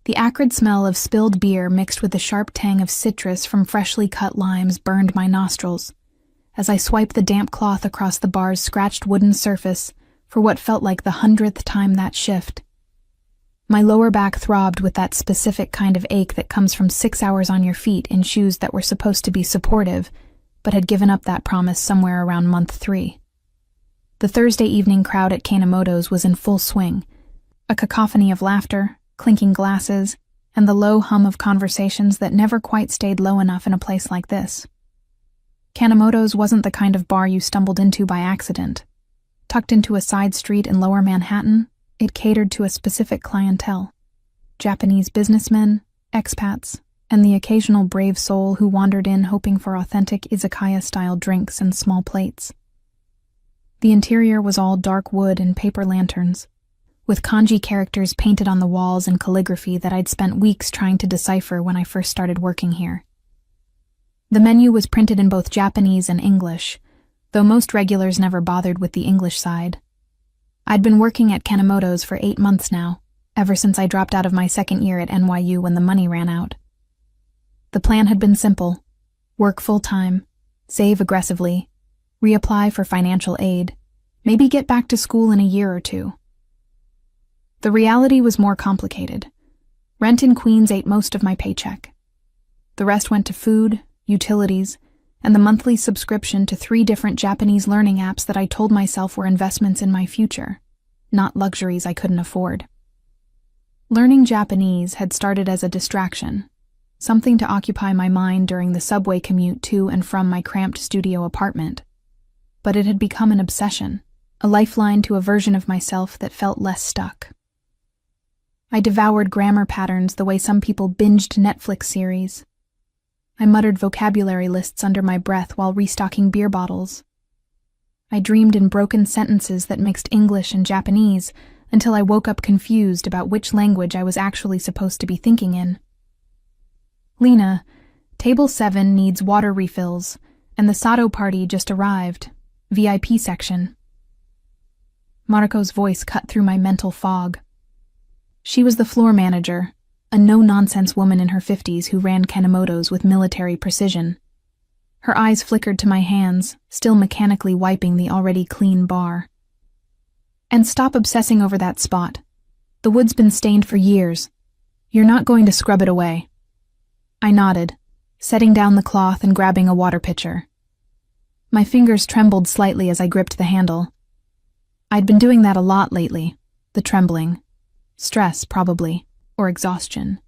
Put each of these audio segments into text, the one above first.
The acrid smell of spilled beer mixed with the sharp tang of citrus from freshly cut limes burned my nostrils as I swiped the damp cloth across the bar's scratched wooden surface for what felt like the 100th time that shift. My lower back throbbed with that specific kind of ache that comes from 6 hours on your feet in shoes that were supposed to be supportive, but had given up that promise somewhere around month 3. The Thursday evening crowd at Kanemoto's was in full swing, a cacophony of laughter, clinking glasses, and the low hum of conversations that never quite stayed low enough in a place like this. Kanemoto's wasn't the kind of bar you stumbled into by accident. Tucked into a side street in Lower Manhattan, it catered to a specific clientele: Japanese businessmen, expats, and the occasional brave soul who wandered in hoping for authentic izakaya-style drinks and small plates. The interior was all dark wood and paper lanterns, with kanji characters painted on the walls in calligraphy that I'd spent weeks trying to decipher when I first started working here. The menu was printed in both Japanese and English, though most regulars never bothered with the English side. I'd been working at Kanemoto's for 8 months now, ever since I dropped out of my second year at NYU when the money ran out. The plan had been simple: work full-time, save aggressively, reapply for financial aid, maybe get back to school in a year or 2. The reality was more complicated. Rent in Queens ate most of my paycheck. The rest went to food, utilities, and the monthly subscription to 3 different Japanese learning apps that I told myself were investments in my future, not luxuries I couldn't afford. Learning Japanese had started as a distraction, something to occupy my mind during the subway commute to and from my cramped studio apartment. But it had become an obsession, a lifeline to a version of myself that felt less stuck. I devoured grammar patterns the way some people binged Netflix series. I muttered vocabulary lists under my breath while restocking beer bottles. I dreamed in broken sentences that mixed English and Japanese until I woke up confused about which language I was actually supposed to be thinking in. "Lena, table 7 needs water refills, and the Sato party just arrived. VIP section." Mariko's voice cut through my mental fog. She was the floor manager, a no-nonsense woman in her 50s who ran Kanemoto's with military precision. Her eyes flickered to my hands, still mechanically wiping the already clean bar. "And stop obsessing over that spot. The wood's been stained for years. You're not going to scrub it away." I nodded, setting down the cloth and grabbing a water pitcher. My fingers trembled slightly as I gripped the handle. I'd been doing that a lot lately, the trembling. Stress, probably, or exhaustion,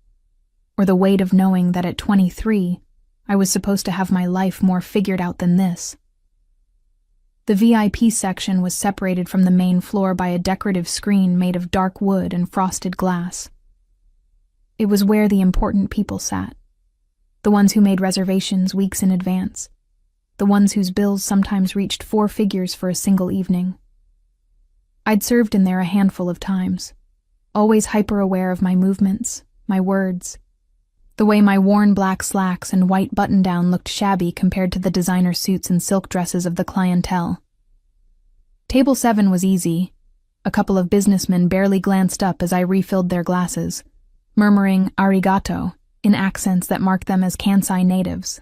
or the weight of knowing that at 23, I was supposed to have my life more figured out than this. The VIP section was separated from the main floor by a decorative screen made of dark wood and frosted glass. It was where the important people sat, the ones who made reservations weeks in advance, the ones whose bills sometimes reached 4 figures for a single evening. I'd served in there a handful of times, always hyper-aware of my movements, my words, the way my worn black slacks and white button-down looked shabby compared to the designer suits and silk dresses of the clientele. Table 7 was easy. A couple of businessmen barely glanced up as I refilled their glasses, murmuring arigato in accents that marked them as Kansai natives.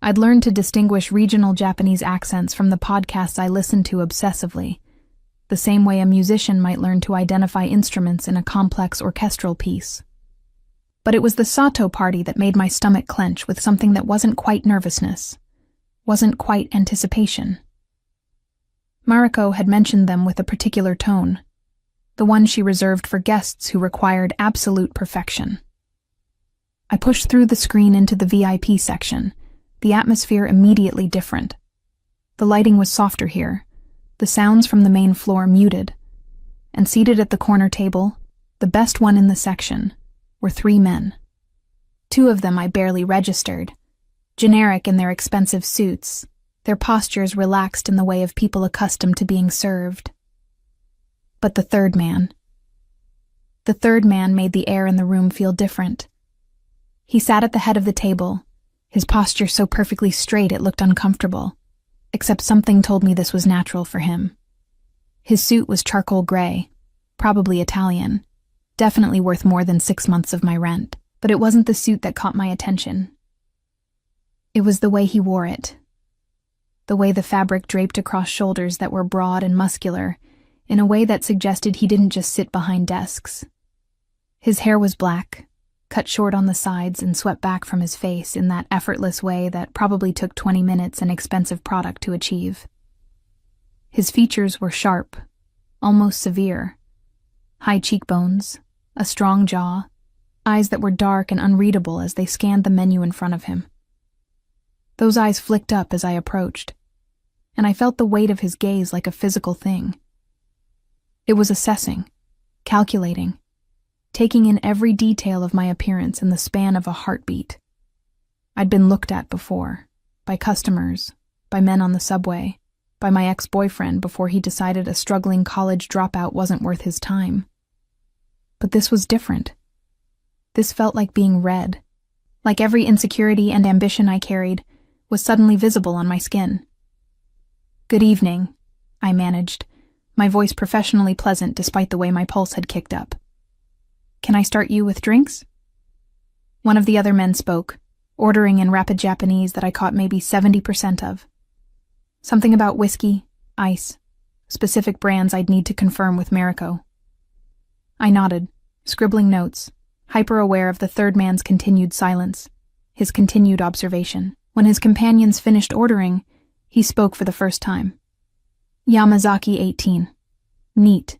I'd learned to distinguish regional Japanese accents from the podcasts I listened to obsessively, the same way a musician might learn to identify instruments in a complex orchestral piece. But it was the Sato party that made my stomach clench with something that wasn't quite nervousness, wasn't quite anticipation. Mariko had mentioned them with a particular tone, the one she reserved for guests who required absolute perfection. I pushed through the screen into the VIP section, the atmosphere immediately different. The lighting was softer here, the sounds from the main floor muted, and seated at the corner table, the best one in the section, were 3 men. 2 of them I barely registered, generic in their expensive suits, their postures relaxed in the way of people accustomed to being served. But the third man made the air in the room feel different. He sat at the head of the table, his posture so perfectly straight it looked uncomfortable, except something told me this was natural for him. His suit was charcoal gray, probably Italian, Definitely worth more than 6 months of my rent. But it wasn't the suit that caught my attention. It was the way he wore it. The way the fabric draped across shoulders that were broad and muscular, in a way that suggested he didn't just sit behind desks. His hair was black, cut short on the sides and swept back from his face in that effortless way that probably took 20 minutes and expensive product to achieve. His features were sharp, almost severe. High cheekbones, a strong jaw, eyes that were dark and unreadable as they scanned the menu in front of him. Those eyes flicked up as I approached, and I felt the weight of his gaze like a physical thing. It was assessing, calculating, taking in every detail of my appearance in the span of a heartbeat. I'd been looked at before, by customers, by men on the subway, by my ex-boyfriend before he decided a struggling college dropout wasn't worth his time. But this was different. This felt like being read, like every insecurity and ambition I carried was suddenly visible on my skin. "Good evening," I managed, my voice professionally pleasant despite the way my pulse had kicked up. "Can I start you with drinks?" One of the other men spoke, ordering in rapid Japanese that I caught maybe 70% of. Something about whiskey, ice, specific brands I'd need to confirm with Mariko. I nodded, scribbling notes, hyper-aware of the third man's continued silence, his continued observation. When his companions finished ordering, he spoke for the first time. "Yamazaki 18. Neat."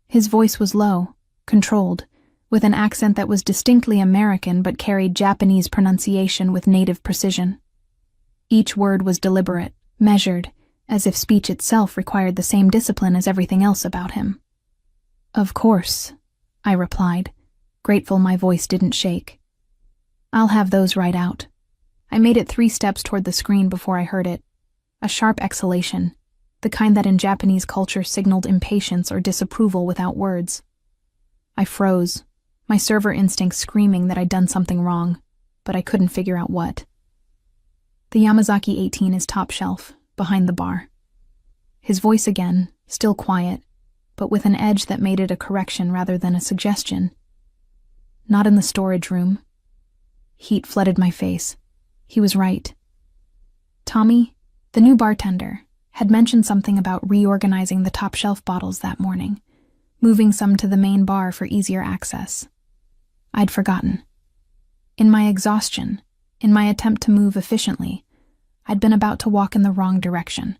His voice was low, controlled, with an accent that was distinctly American but carried Japanese pronunciation with native precision. Each word was deliberate, measured, as if speech itself required the same discipline as everything else about him. "Of course," I replied, grateful my voice didn't shake. "I'll have those right out." I made it 3 steps toward the screen before I heard it. A sharp exhalation, the kind that in Japanese culture signaled impatience or disapproval without words. I froze, my server instinct screaming that I'd done something wrong, but I couldn't figure out what. "The Yamazaki 18 is top shelf, behind the bar." His voice again, still quiet, but with an edge that made it a correction rather than a suggestion. "Not in the storage room." Heat flooded my face. He was right. Tommy, the new bartender, had mentioned something about reorganizing the top shelf bottles that morning, moving some to the main bar for easier access. I'd forgotten. In my exhaustion, in my attempt to move efficiently, I'd been about to walk in the wrong direction.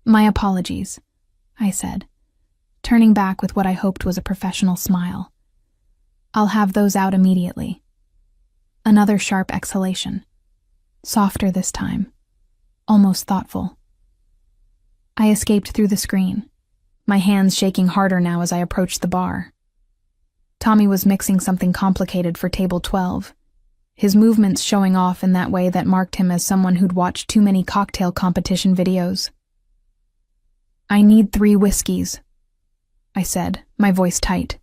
"My apologies," I said, turning back with what I hoped was a professional smile. "I'll have those out immediately." Another sharp exhalation. Softer this time. Almost thoughtful. I escaped through the screen, my hands shaking harder now as I approached the bar. Tommy was mixing something complicated for table 12, his movements showing off in that way that marked him as someone who'd watched too many cocktail competition videos. "I need 3 whiskeys," I said, my voice tight.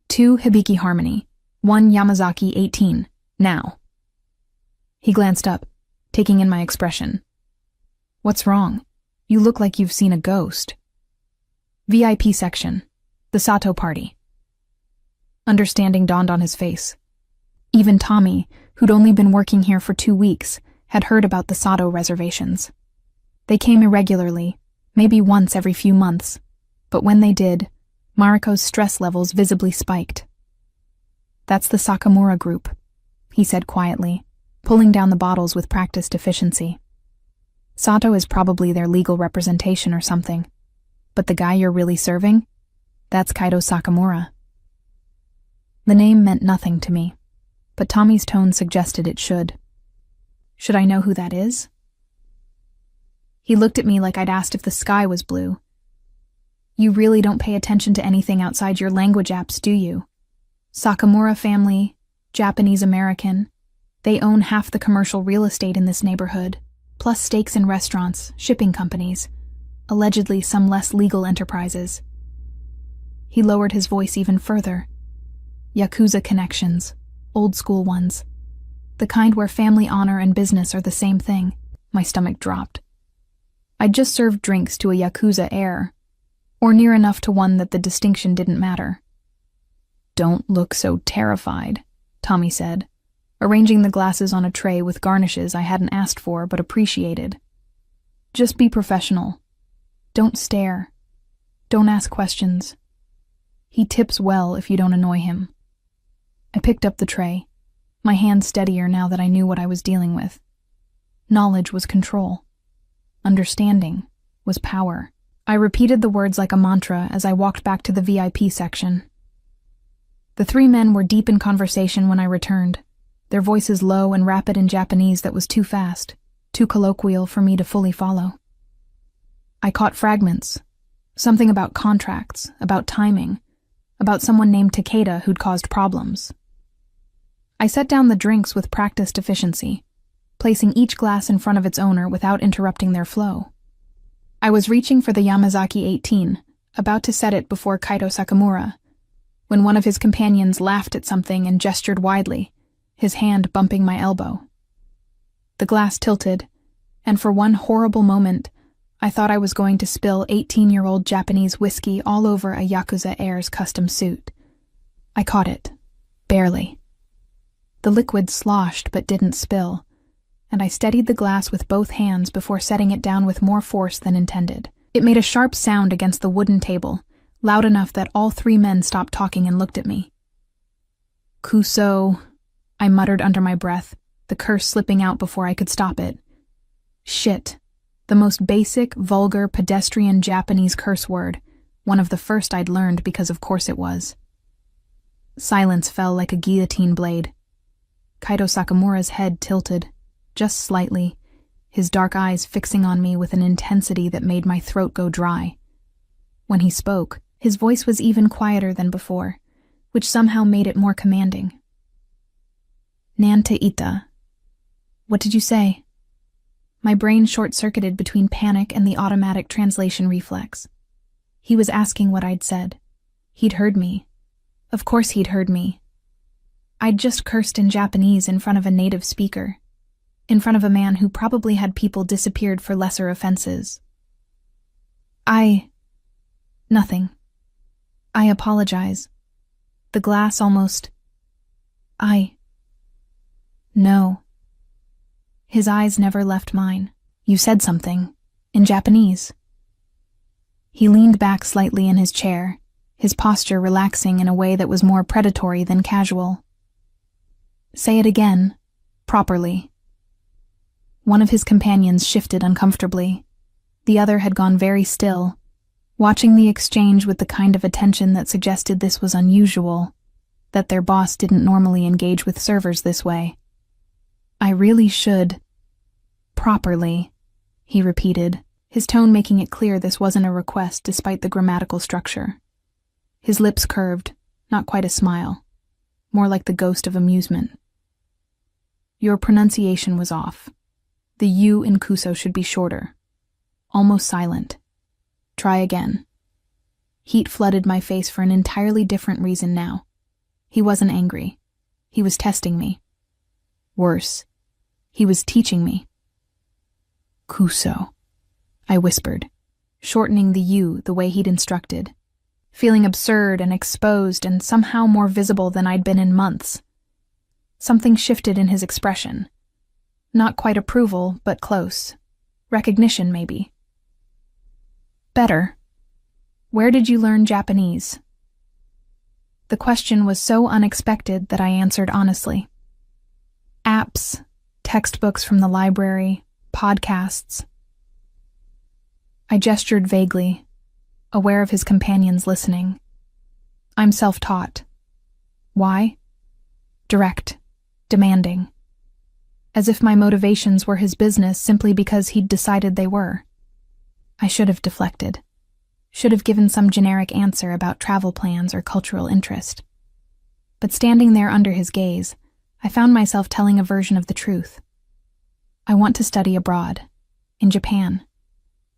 2 Hibiki Harmony, 1 Yamazaki 18, now. He glanced up, taking in my expression. "What's wrong? You look like you've seen a ghost." "VIP section, the Sato party." Understanding dawned on his face. Even Tommy, who'd only been working here for 2 weeks, had heard about the Sato reservations. They came irregularly, maybe once every few months, but when they did, Mariko's stress levels visibly spiked. "That's the Sakamura group," he said quietly, pulling down the bottles with practiced efficiency. "Sato is probably their legal representation or something, but the guy you're really serving? That's Kaido Sakamura." The name meant nothing to me, but Tommy's tone suggested it should. "Should I know who that is?" He looked at me like I'd asked if the sky was blue. "You really don't pay attention to anything outside your language apps, do you? Sakamura family, Japanese American. They own half the commercial real estate in this neighborhood, plus stakes in restaurants, shipping companies, allegedly some less legal enterprises." He lowered his voice even further. "Yakuza connections, old school ones. The kind where family honor and business are the same thing." My stomach dropped. I'd just served drinks to a Yakuza heir, or near enough to one that the distinction didn't matter. "Don't look so terrified," Tommy said, arranging the glasses on a tray with garnishes I hadn't asked for but appreciated. "Just be professional. Don't stare. Don't ask questions. He tips well if you don't annoy him." I picked up the tray, my hand steadier now that I knew what I was dealing with. Knowledge was control. Understanding was power. I repeated the words like a mantra as I walked back to the VIP section. The three men were deep in conversation when I returned, their voices low and rapid in Japanese that was too fast, too colloquial for me to fully follow. I caught fragments, something about contracts, about timing, about someone named Takeda who'd caused problems. I set down the drinks with practiced efficiency, placing each glass in front of its owner without interrupting their flow. I was reaching for the Yamazaki 18, about to set it before Kaito Sakamura, when one of his companions laughed at something and gestured widely, his hand bumping my elbow. The glass tilted, and for one horrible moment, I thought I was going to spill 18-year-old Japanese whiskey all over a Yakuza heir's custom suit. I caught it, barely. The liquid sloshed but didn't spill, and I steadied the glass with both hands before setting it down with more force than intended. It made a sharp sound against the wooden table, loud enough that all three men stopped talking and looked at me. "Kuso," I muttered under my breath, the curse slipping out before I could stop it. Shit, the most basic, vulgar, pedestrian Japanese curse word, one of the first I'd learned because of course it was. Silence fell like a guillotine blade. Kaito Sakamura's head tilted, just slightly, his dark eyes fixing on me with an intensity that made my throat go dry. When he spoke, his voice was even quieter than before, which somehow made it more commanding. "Nante ita." "What did you say?" My brain short-circuited between panic and the automatic translation reflex. He was asking what I'd said. He'd heard me. Of course he'd heard me. I'd just cursed in Japanese in front of a native speaker, in front of a man who probably had people disappeared for lesser offenses. Nothing. I apologize. The glass almost... No. His eyes never left mine. "You said something. In Japanese." He leaned back slightly in his chair, his posture relaxing in a way that was more predatory than casual. "Say it again. Properly." One of his companions shifted uncomfortably. The other had gone very still, watching the exchange with the kind of attention that suggested this was unusual, that their boss didn't normally engage with servers this way. "I really should. Properly," he repeated, his tone making it clear this wasn't a request despite the grammatical structure. His lips curved, not quite a smile, more like the ghost of amusement. "Your pronunciation was off. The U in Kuso should be shorter. Almost silent. Try again." Heat flooded my face for an entirely different reason now. He wasn't angry. He was testing me. Worse, he was teaching me. "Kuso," I whispered, shortening the U the way he'd instructed, feeling absurd and exposed and somehow more visible than I'd been in months. Something shifted in his expression. Not quite approval, but close. Recognition, maybe. "Better. Where did you learn Japanese?" The question was so unexpected that I answered honestly. "Apps, textbooks from the library, podcasts." I gestured vaguely, aware of his companions listening. "I'm self-taught." Why? Direct, demanding. As if my motivations were his business simply because he'd decided they were. I should have deflected. Should have given some generic answer about travel plans or cultural interest. But standing there under his gaze, I found myself telling a version of the truth. I want to study abroad, in Japan.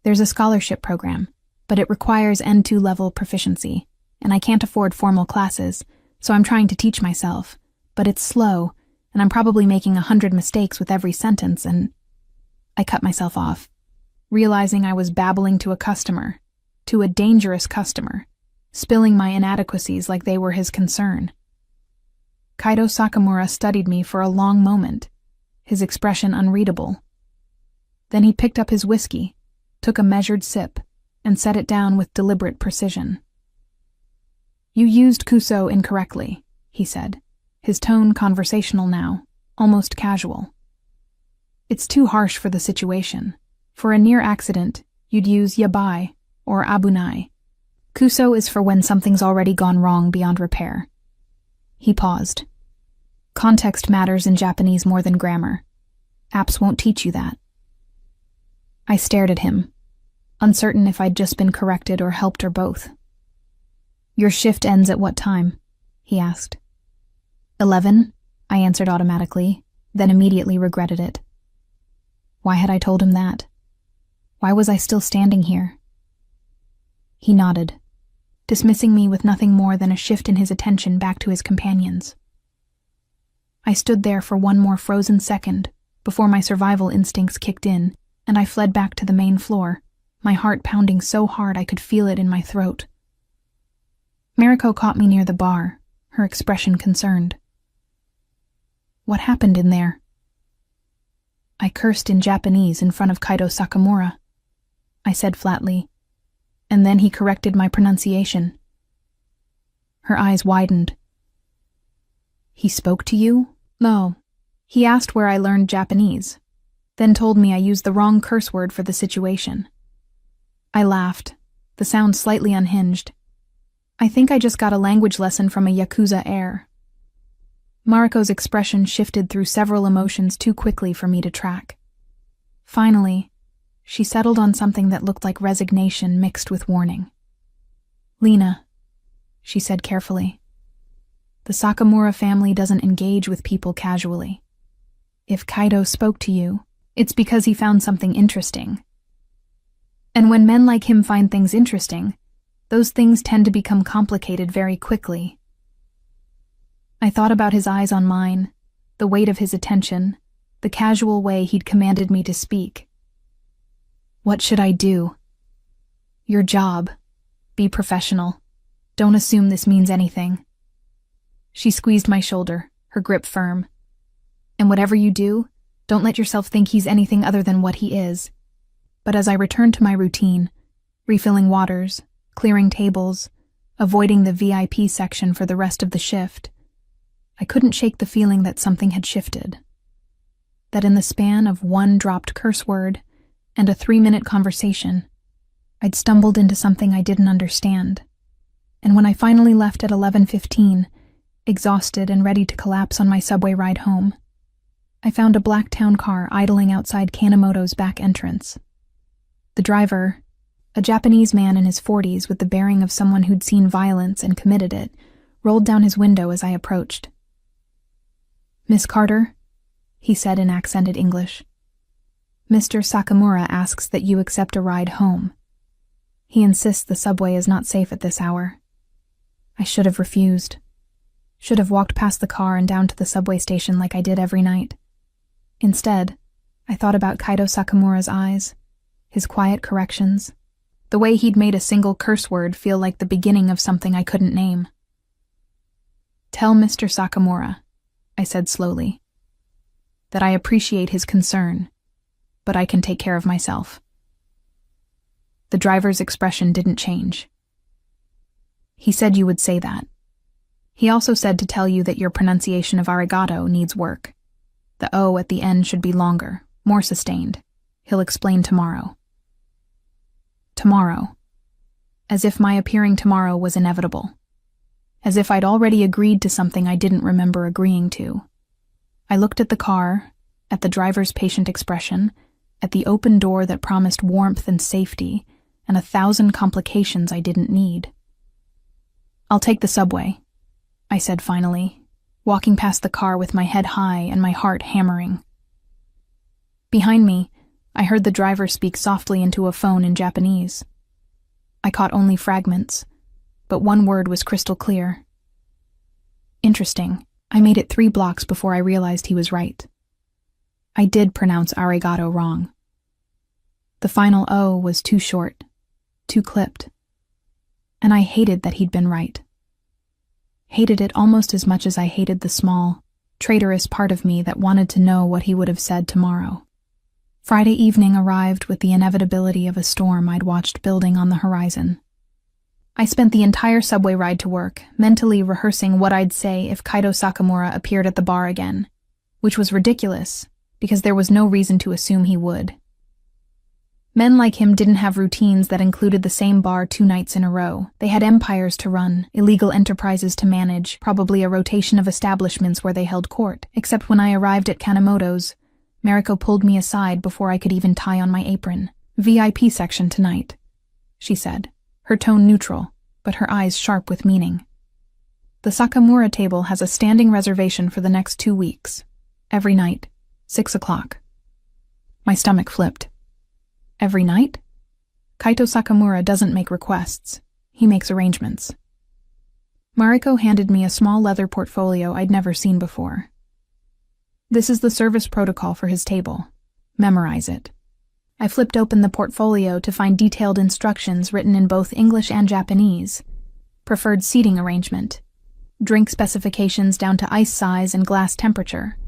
There's a scholarship program, but it requires N2 level proficiency, and I can't afford formal classes, so I'm trying to teach myself, but it's slow, and I'm probably making 100 mistakes with every sentence, and I cut myself off, realizing I was babbling to a customer, to a dangerous customer, spilling my inadequacies like they were his concern. Kaido Sakamura studied me for a long moment, his expression unreadable. Then he picked up his whiskey, took a measured sip, and set it down with deliberate precision. "You used Kuso incorrectly," he said, his tone conversational now, almost casual. "It's too harsh for the situation. For a near accident, you'd use yabai or abunai. Kuso is for when something's already gone wrong beyond repair." He paused. "Context matters in Japanese more than grammar. Apps won't teach you that." I stared at him, uncertain if I'd just been corrected or helped or both. "Your shift ends at what time?" he asked. 11, I answered automatically, then immediately regretted it. Why had I told him that? Why was I still standing here? He nodded, dismissing me with nothing more than a shift in his attention back to his companions. I stood there for one more frozen second before my survival instincts kicked in, and I fled back to the main floor, my heart pounding so hard I could feel it in my throat. Mariko caught me near the bar, her expression concerned. "What happened in there?" I cursed in Japanese in front of Kaido Sakamura, I said flatly, and then he corrected my pronunciation. Her eyes widened. "He spoke to you?" "No. He asked where I learned Japanese, then told me I used the wrong curse word for the situation." I laughed, the sound slightly unhinged. "I think I just got a language lesson from a Yakuza heir." Mariko's expression shifted through several emotions too quickly for me to track. Finally, she settled on something that looked like resignation mixed with warning. "Lena," she said carefully, "the Sakamura family doesn't engage with people casually. If Kaido spoke to you, it's because he found something interesting. And when men like him find things interesting, those things tend to become complicated very quickly." I thought about his eyes on mine, the weight of his attention, the casual way he'd commanded me to speak. What should I do? "Your job. Be professional. Don't assume this means anything." She squeezed my shoulder, her grip firm. "And whatever you do, don't let yourself think he's anything other than what he is." But as I returned to my routine, refilling waters, clearing tables, avoiding the VIP section for the rest of the shift, I couldn't shake the feeling that something had shifted. That in the span of one dropped curse word and a 3-minute conversation, I'd stumbled into something I didn't understand. And when I finally left at 11:15, exhausted and ready to collapse on my subway ride home, I found a black town car idling outside Kanemoto's back entrance. The driver, a Japanese man in his 40s with the bearing of someone who'd seen violence and committed it, rolled down his window as I approached. "Miss Carter," he said in accented English. "Mr. Sakamura asks that you accept a ride home. He insists the subway is not safe at this hour." I should have refused. Should have walked past the car and down to the subway station like I did every night. Instead, I thought about Kaido Sakamura's eyes, his quiet corrections, the way he'd made a single curse word feel like the beginning of something I couldn't name. "Tell Mr. Sakamura," I said slowly, "that I appreciate his concern, but I can take care of myself." The driver's expression didn't change. "He said you would say that. He also said to tell you that your pronunciation of arigato needs work. The O at the end should be longer, more sustained. He'll explain tomorrow." Tomorrow. As if my appearing tomorrow was inevitable. As if I'd already agreed to something I didn't remember agreeing to. I looked at the car, at the driver's patient expression, at the open door that promised warmth and safety, and 1,000 complications I didn't need. "I'll take the subway," I said finally, walking past the car with my head high and my heart hammering. Behind me, I heard the driver speak softly into a phone in Japanese. I caught only fragments, but one word was crystal clear. Interesting, I made it 3 blocks before I realized he was right. I did pronounce arigato wrong. The final O was too short, too clipped. and I hated that he'd been right. Hated it almost as much as I hated the small, traitorous part of me that wanted to know what he would have said tomorrow. Friday evening arrived with the inevitability of a storm I'd watched building on the horizon. I spent the entire subway ride to work, mentally rehearsing what I'd say if Kaito Sakamura appeared at the bar again, which was ridiculous, because there was no reason to assume he would. Men like him didn't have routines that included the same bar 2 nights in a row. They had empires to run, illegal enterprises to manage, probably a rotation of establishments where they held court. Except when I arrived at Kanemoto's, Mariko pulled me aside before I could even tie on my apron. "VIP section tonight," she said, her tone neutral, but her eyes sharp with meaning. "The Sakamura table has a standing reservation for the next 2 weeks. Every night, 6 o'clock. My stomach flipped. Every night? Kaito Sakamura doesn't make requests. He makes arrangements. Mariko handed me a small leather portfolio I'd never seen before. "This is the service protocol for his table. Memorize it." I flipped open the portfolio to find detailed instructions written in both English and Japanese. Preferred seating arrangement. Drink specifications down to ice size and glass temperature.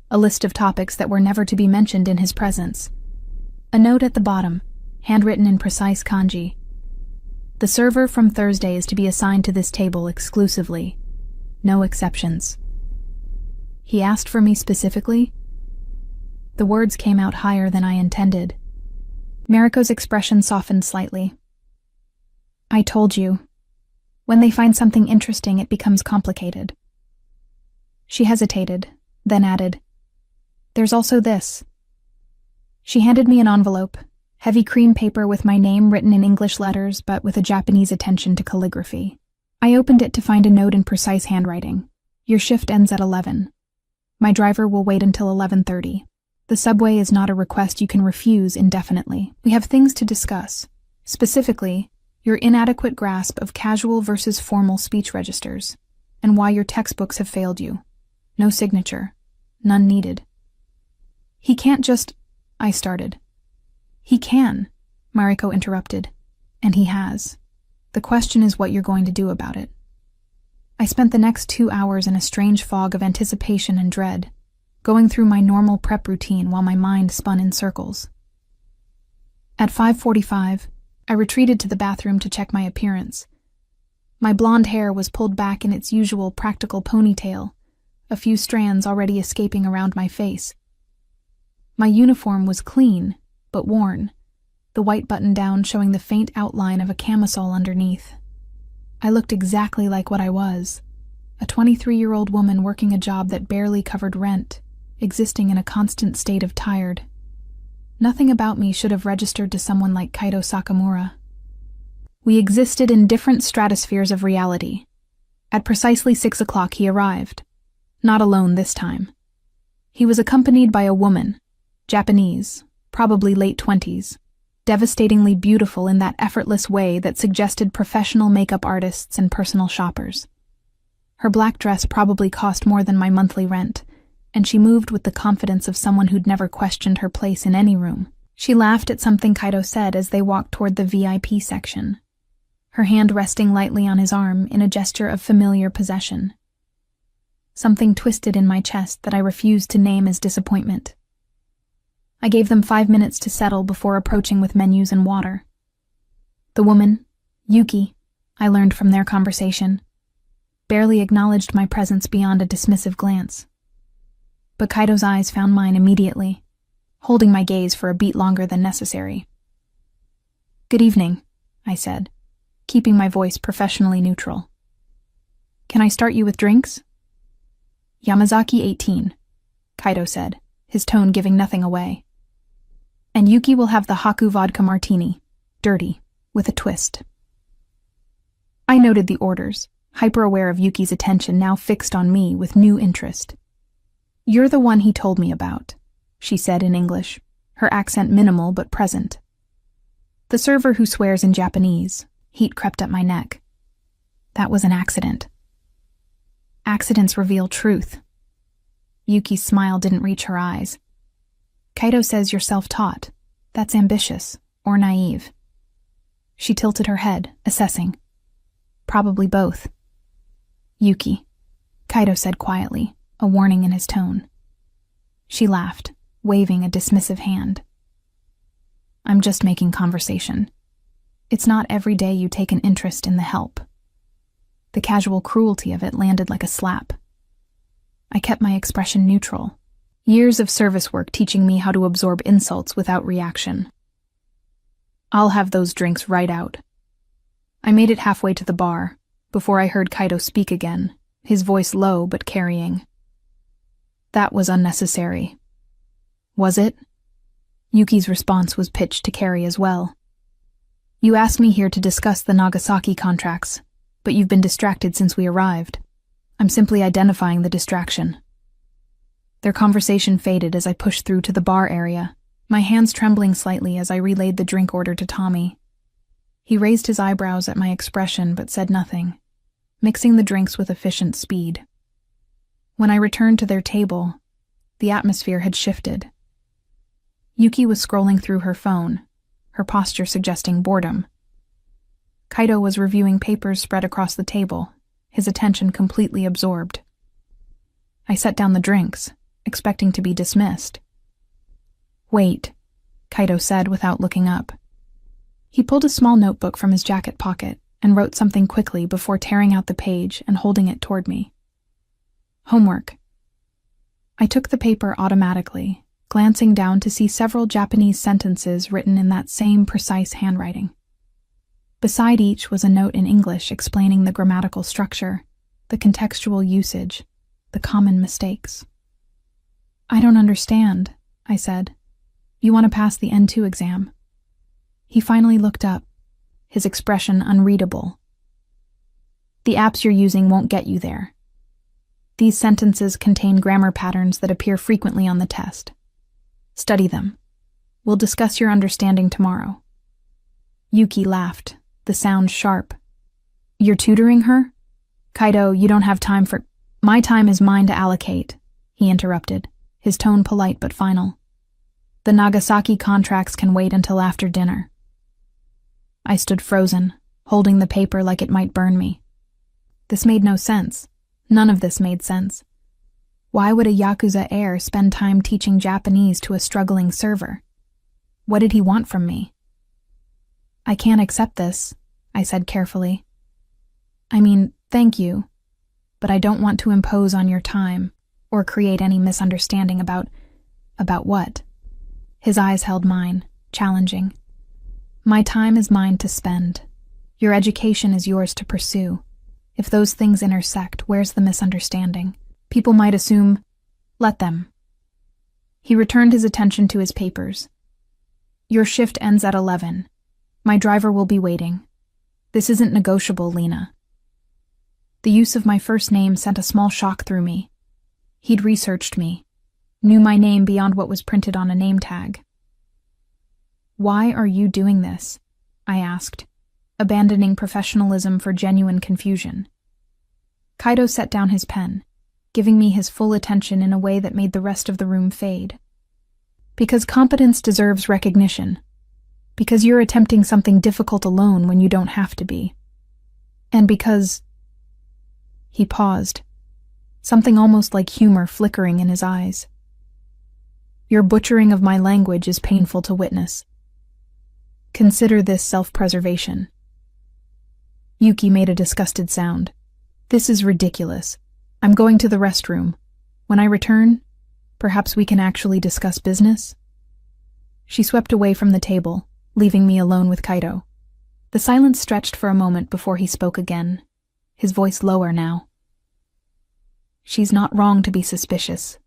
A list of topics that were never to be mentioned in his presence. A note at the bottom, handwritten in precise kanji. "The server from Thursday is to be assigned to this table exclusively. No exceptions." He asked for me specifically? The words came out higher than I intended. Mariko's expression softened slightly. "I told you. When they find something interesting, it becomes complicated." She hesitated, then added, "There's also this." She handed me an envelope, heavy cream paper with my name written in English letters but with a Japanese attention to calligraphy. I opened it to find a note in precise handwriting. "Your shift ends at 11. My driver will wait until 11:30. The subway is not a request you can refuse indefinitely. We have things to discuss. Specifically, your inadequate grasp of casual versus formal speech registers, and why your textbooks have failed you. No signature. None needed." "He can't just—" I started. "He can," Mariko interrupted. "And he has. The question is what you're going to do about it." I spent the next 2 hours in a strange fog of anticipation and dread, going through my normal prep routine while my mind spun in circles. At 5:45, I retreated to the bathroom to check my appearance. My blonde hair was pulled back in its usual practical ponytail, a few strands already escaping around my face. My uniform was clean, but worn, the white button-down showing the faint outline of a camisole underneath. I looked exactly like what I was, a 23-year-old woman working a job that barely covered rent, existing in a constant state of tired. Nothing about me should have registered to someone like Kaito Sakamura. We existed in different stratospheres of reality. At precisely 6 o'clock he arrived. Not alone this time. He was accompanied by a woman, Japanese, probably late 20s, devastatingly beautiful in that effortless way that suggested professional makeup artists and personal shoppers. Her black dress probably cost more than my monthly rent, and she moved with the confidence of someone who'd never questioned her place in any room. She laughed at something Kaito said as they walked toward the VIP section, her hand resting lightly on his arm in a gesture of familiar possession. Something twisted in my chest that I refused to name as disappointment. I gave them 5 minutes to settle before approaching with menus and water. The woman, Yuki, I learned from their conversation, barely acknowledged my presence beyond a dismissive glance. But Kaito's eyes found mine immediately, holding my gaze for a beat longer than necessary. "Good evening," I said, keeping my voice professionally neutral. "Can I start you with drinks?" "Yamazaki 18, Kaito said, his tone giving nothing away. "And Yuki will have the Haku vodka martini, dirty, with a twist." I noted the orders, hyper-aware of Yuki's attention now fixed on me with new interest. "You're the one he told me about," she said in English, her accent minimal but present. "The server who swears in Japanese." Heat crept up my neck. That was an accident. Accidents reveal truth. Yuki's smile didn't reach her eyes. "Kaito says you're self-taught. That's ambitious, or naive." She tilted her head, assessing. Probably both. Yuki, Kaido said quietly, a warning in his tone. She laughed, waving a dismissive hand. I'm just making conversation. It's not every day you take an interest in the help. The casual cruelty of it landed like a slap. I kept my expression neutral. Years of service work teaching me how to absorb insults without reaction. I'll have those drinks right out. I made it halfway to the bar, before I heard Kaido speak again, his voice low but carrying. That was unnecessary. Was it? Yuki's response was pitched to carry as well. You asked me here to discuss the Nagasaki contracts, but you've been distracted since we arrived. I'm simply identifying the distraction. Their conversation faded as I pushed through to the bar area, my hands trembling slightly as I relayed the drink order to Tommy. He raised his eyebrows at my expression but said nothing, mixing the drinks with efficient speed. When I returned to their table, the atmosphere had shifted. Yuki was scrolling through her phone, her posture suggesting boredom. Kaido was reviewing papers spread across the table, his attention completely absorbed. I set down the drinks, expecting to be dismissed. Wait, Kaido said without looking up. He pulled a small notebook from his jacket pocket and wrote something quickly before tearing out the page and holding it toward me. Homework. I took the paper automatically, glancing down to see several Japanese sentences written in that same precise handwriting. Beside each was a note in English explaining the grammatical structure, the contextual usage, the common mistakes. I don't understand, I said. You want to pass the N2 exam? He finally looked up, his expression unreadable. The apps you're using won't get you there. These sentences contain grammar patterns that appear frequently on the test. Study them. We'll discuss your understanding tomorrow. Yuki laughed, the sound sharp. You're tutoring her? Kaido, you don't have time for— My time is mine to allocate, he interrupted, his tone polite but final. The Nagasaki contracts can wait until after dinner. I stood frozen, holding the paper like it might burn me. This made no sense. None of this made sense. Why would a Yakuza heir spend time teaching Japanese to a struggling server? What did he want from me? I can't accept this, I said carefully. I mean, thank you, but I don't want to impose on your time or create any misunderstanding about what? His eyes held mine, challenging. My time is mine to spend. Your education is yours to pursue. If those things intersect, where's the misunderstanding? People might assume, let them. He returned his attention to his papers. Your shift ends at 11. My driver will be waiting. This isn't negotiable, Lena. The use of my first name sent a small shock through me. He'd researched me, knew my name beyond what was printed on a name tag. Why are you doing this? I asked, abandoning professionalism for genuine confusion. Kaido set down his pen, giving me his full attention in a way that made the rest of the room fade. Because competence deserves recognition. Because you're attempting something difficult alone when you don't have to be. And because— He paused, something almost like humor flickering in his eyes. Your butchering of my language is painful to witness. Consider this self-preservation. Yuki made a disgusted sound. This is ridiculous. I'm going to the restroom. When I return, perhaps we can actually discuss business? She swept away from the table, leaving me alone with Kaido. The silence stretched for a moment before he spoke again, his voice lower now. She's not wrong to be suspicious,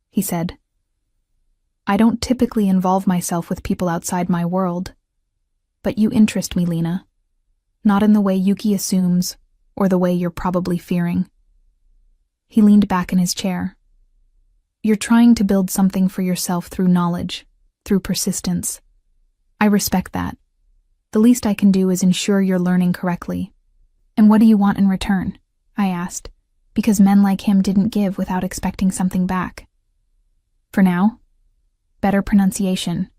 he said. I don't typically involve myself with people outside my world, but you interest me, Lena. Not in the way Yuki assumes, or the way you're probably fearing. He leaned back in his chair. You're trying to build something for yourself through knowledge, through persistence. I respect that. The least I can do is ensure you're learning correctly. And what do you want in return? I asked, because men like him didn't give without expecting something back. For now, better pronunciation,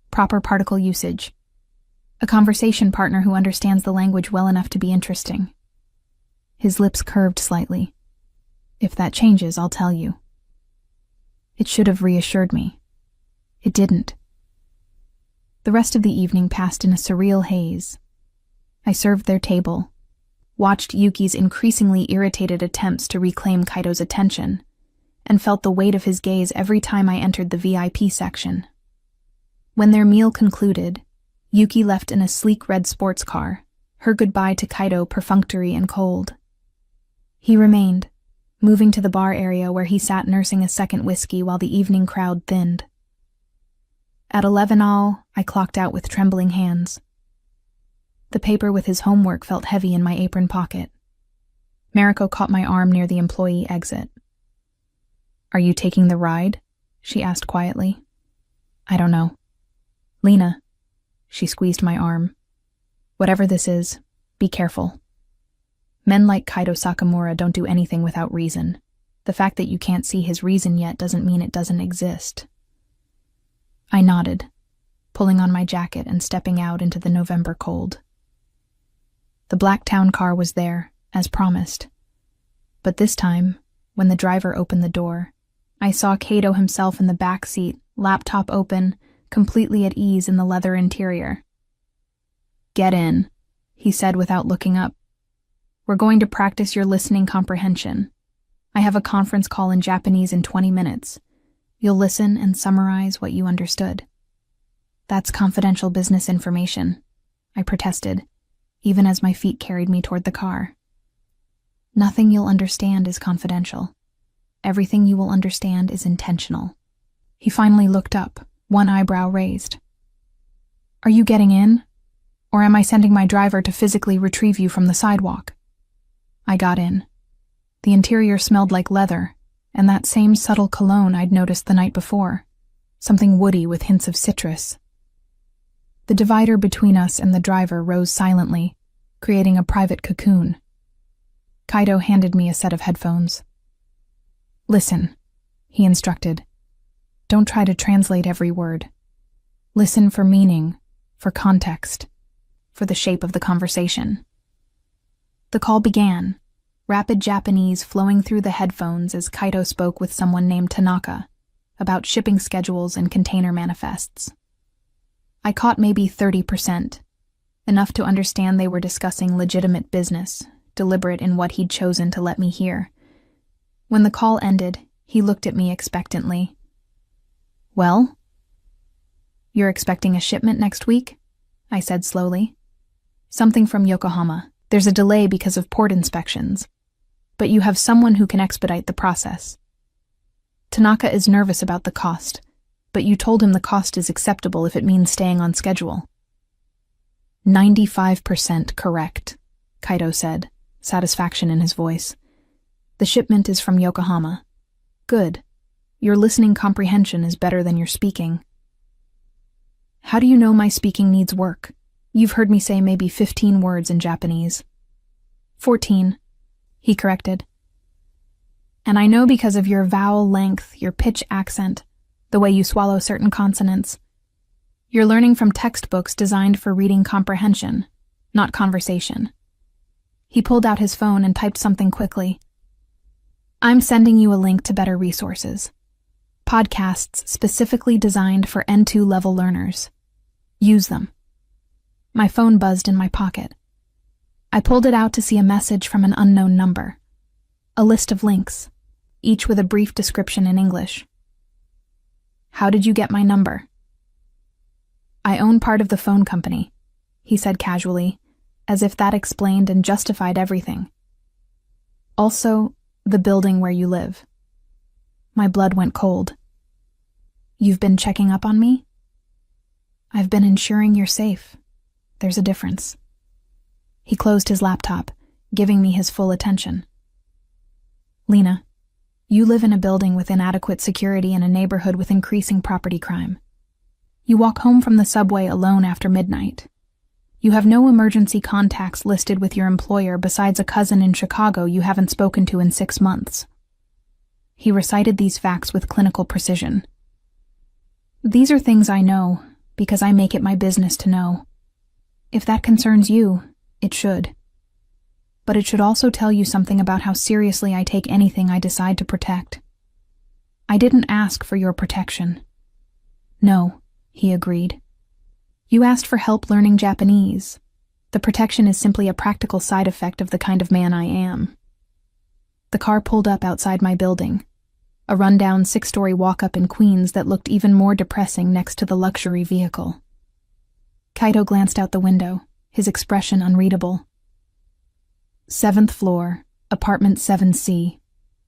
proper particle usage, a conversation partner who understands the language well enough to be interesting. His lips curved slightly. If that changes, I'll tell you. It should have reassured me. It didn't. The rest of the evening passed in a surreal haze. I served their table, watched Yuki's increasingly irritated attempts to reclaim Kaito's attention, and felt the weight of his gaze every time I entered the VIP section. When their meal concluded, Yuki left in a sleek red sports car, her goodbye to Kaito perfunctory and cold. He remained, moving to the bar area where he sat nursing a second whiskey while the evening crowd thinned. At 11 all, I clocked out with trembling hands. The paper with his homework felt heavy in my apron pocket. Mariko caught my arm near the employee exit. "Are you taking the ride?" she asked quietly. "I don't know." "Lena." She squeezed my arm. "Whatever this is, be careful. Men like Kaito Sakamura don't do anything without reason. The fact that you can't see his reason yet doesn't mean it doesn't exist." I nodded, pulling on my jacket and stepping out into the November cold. The black town car was there, as promised. But this time, when the driver opened the door, I saw Kaito himself in the back seat, laptop open, completely at ease in the leather interior. "Get in," he said without looking up. "We're going to practice your listening comprehension. I have a conference call in Japanese in 20 minutes. You'll listen and summarize what you understood." "That's confidential business information," I protested, even as my feet carried me toward the car. "Nothing you'll understand is confidential. Everything you will understand is intentional." He finally looked up, one eyebrow raised. "Are you getting in? Or am I sending my driver to physically retrieve you from the sidewalk?" I got in. The interior smelled like leather, and that same subtle cologne I'd noticed the night before, something woody with hints of citrus. The divider between us and the driver rose silently, creating a private cocoon. Kaito handed me a set of headphones. "Listen," he instructed. "Don't try to translate every word. Listen for meaning, for context, for the shape of the conversation." The call began, rapid Japanese flowing through the headphones as Kaito spoke with someone named Tanaka about shipping schedules and container manifests. I caught maybe 30%, enough to understand they were discussing legitimate business, deliberate in what he'd chosen to let me hear. When the call ended, he looked at me expectantly. "Well?" "You're expecting a shipment next week?" I said slowly. "Something from Yokohama. There's a delay because of port inspections. But you have someone who can expedite the process. Tanaka is nervous about the cost, but you told him the cost is acceptable if it means staying on schedule." 95% correct, Kaito said, satisfaction in his voice. "The shipment is from Yokohama. Good. Your listening comprehension is better than your speaking." "How do you know my speaking needs work? You've heard me say maybe 15 words in Japanese." 14, he corrected. "And I know because of your vowel length, your pitch accent, the way you swallow certain consonants. You're learning from textbooks designed for reading comprehension, not conversation." He pulled out his phone and typed something quickly. "I'm sending you a link to better resources. Podcasts specifically designed for N2 level learners. Use them." My phone buzzed in my pocket. I pulled it out to see a message from an unknown number. A list of links, each with a brief description in English. "How did you get my number?" "I own part of the phone company," he said casually, as if that explained and justified everything. "Also, the building where you live." My blood went cold. "You've been checking up on me?" "I've been ensuring you're safe. There's a difference." He closed his laptop, giving me his full attention. "Lena, you live in a building with inadequate security in a neighborhood with increasing property crime. You walk home from the subway alone after midnight. You have no emergency contacts listed with your employer besides a cousin in Chicago you haven't spoken to in 6 months." He recited these facts with clinical precision. "These are things I know, because I make it my business to know. If that concerns you, it should." but it should also tell you something about how seriously I take anything I decide to protect. I didn't ask for your protection. No, he agreed. You asked for help learning Japanese. The protection is simply a practical side effect of the kind of man I am. The car pulled up outside my building, a rundown 6-story walk-up in Queens that looked even more depressing next to the luxury vehicle. Kaito glanced out the window, his expression unreadable. 7th floor, apartment 7C,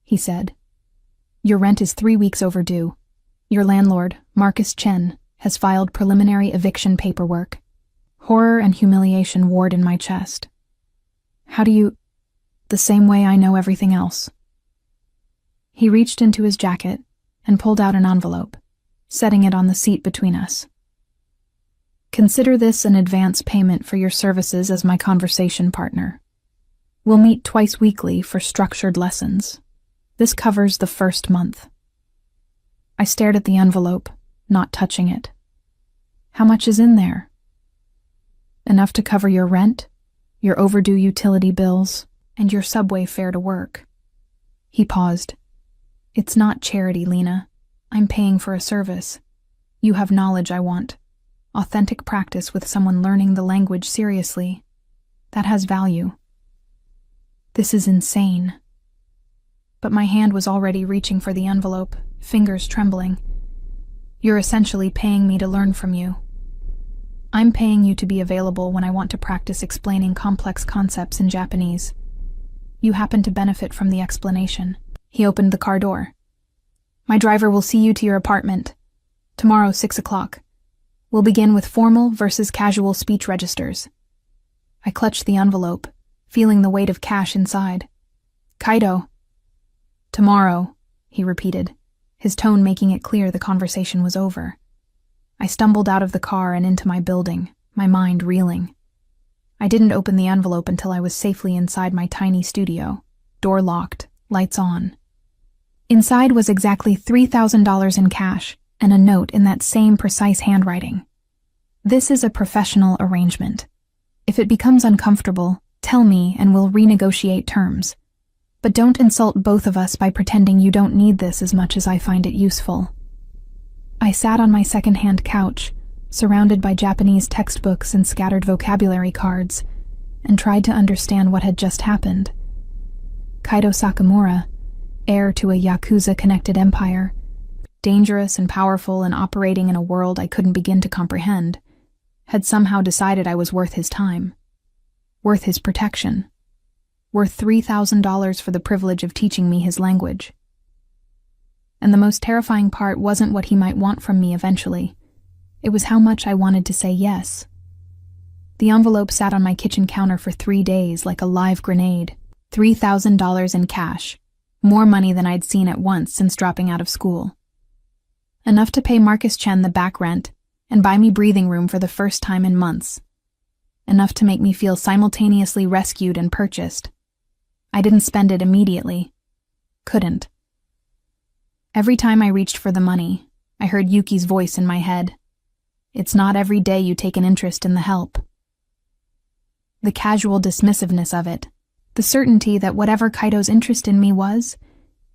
he said. Your rent is 3 weeks overdue. Your landlord, Marcus Chen, has filed preliminary eviction paperwork. Horror and humiliation warred in my chest. How do you... The same way I know everything else. He reached into his jacket and pulled out an envelope, setting it on the seat between us. Consider this an advance payment for your services as my conversation partner. We'll meet twice weekly for structured lessons. This covers the first month. I stared at the envelope, not touching it. How much is in there? Enough to cover your rent, your overdue utility bills, and your subway fare to work. He paused. It's not charity, Lena. I'm paying for a service. You have knowledge I want. Authentic practice with someone learning the language seriously. That has value. This is insane. But my hand was already reaching for the envelope, fingers trembling. You're essentially paying me to learn from you. I'm paying you to be available when I want to practice explaining complex concepts in Japanese. You happen to benefit from the explanation. He opened the car door. My driver will see you to your apartment. Tomorrow, 6 o'clock. We'll begin with formal versus casual speech registers. I clutched the envelope, feeling the weight of cash inside. Kaito. Tomorrow, he repeated, his tone making it clear the conversation was over. I stumbled out of the car and into my building, my mind reeling. I didn't open the envelope until I was safely inside my tiny studio, door locked, lights on. Inside was exactly $3,000 in cash and a note in that same precise handwriting. This is a professional arrangement. If it becomes uncomfortable, tell me and we'll renegotiate terms. But don't insult both of us by pretending you don't need this as much as I find it useful. I sat on my second-hand couch, surrounded by Japanese textbooks and scattered vocabulary cards, and tried to understand what had just happened. Kaito Sakamura, heir to a Yakuza-connected empire, dangerous and powerful and operating in a world I couldn't begin to comprehend, had somehow decided I was worth his time, worth his protection, worth $3,000 for the privilege of teaching me his language. And the most terrifying part wasn't what he might want from me eventually. It was how much I wanted to say yes. The envelope sat on my kitchen counter for 3 days like a live grenade. $3,000 in cash. More money than I'd seen at once since dropping out of school. Enough to pay Marcus Chen the back rent and buy me breathing room for the first time in months. Enough to make me feel simultaneously rescued and purchased. I didn't spend it immediately. Couldn't. Every time I reached for the money, I heard Yuki's voice in my head. It's not every day you take an interest in the help. The casual dismissiveness of it, the certainty that whatever Kaito's interest in me was,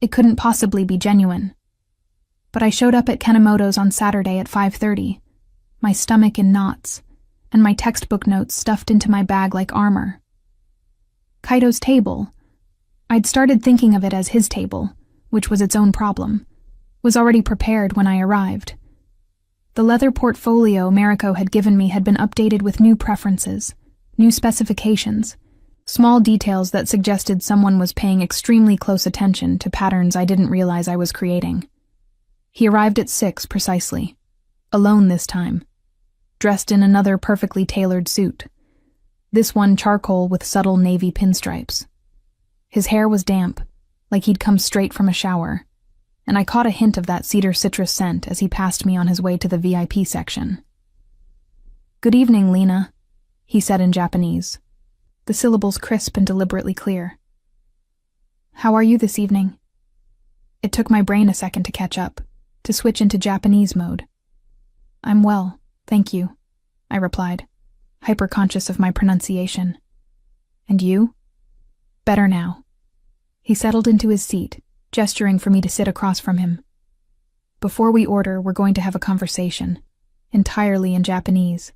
it couldn't possibly be genuine. But I showed up at Kenemoto's on Saturday at 5:30, my stomach in knots, and my textbook notes stuffed into my bag like armor. Kaito's table, I'd started thinking of it as his table, which was its own problem, was already prepared when I arrived. The leather portfolio Mariko had given me had been updated with new preferences, new specifications, small details that suggested someone was paying extremely close attention to patterns I didn't realize I was creating. He arrived at 6 precisely, alone this time, dressed in another perfectly tailored suit, this one charcoal with subtle navy pinstripes. His hair was damp, like he'd come straight from a shower, and I caught a hint of that cedar citrus scent as he passed me on his way to the VIP section. "Good evening, Lena," he said in Japanese, the syllables crisp and deliberately clear. "How are you this evening?" It took my brain a second to catch up, to switch into Japanese mode. "I'm well, thank you," I replied, hyper-conscious of my pronunciation. "And you?" Better now. He settled into his seat, gesturing for me to sit across from him. Before we order, we're going to have a conversation, entirely in Japanese.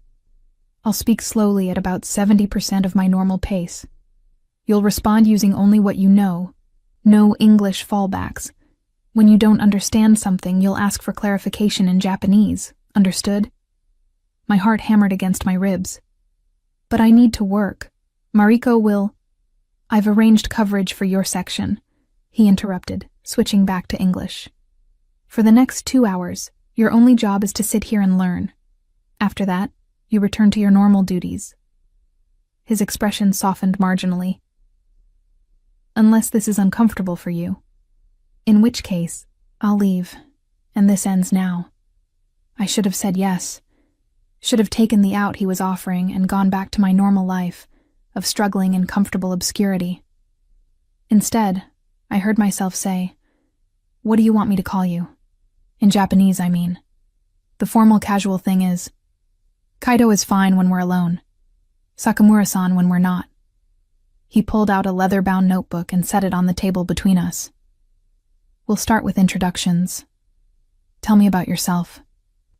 I'll speak slowly at about 70% of my normal pace. You'll respond using only what you know. No English fallbacks. When you don't understand something, you'll ask for clarification in Japanese. Understood? My heart hammered against my ribs. But I need to work. Mariko will... I've arranged coverage for your section, he interrupted, switching back to English. For the next 2 hours, your only job is to sit here and learn. After that, you return to your normal duties. His expression softened marginally. Unless this is uncomfortable for you. In which case, I'll leave, and this ends now. I should have said yes. Should have taken the out he was offering and gone back to my normal life of struggling in comfortable obscurity. Instead, I heard myself say, "What do you want me to call you?" In Japanese, I mean. The formal casual thing is, Kaido is fine when we're alone. Sakamura-san when we're not. He pulled out a leather-bound notebook and set it on the table between us. We'll start with introductions. Tell me about yourself.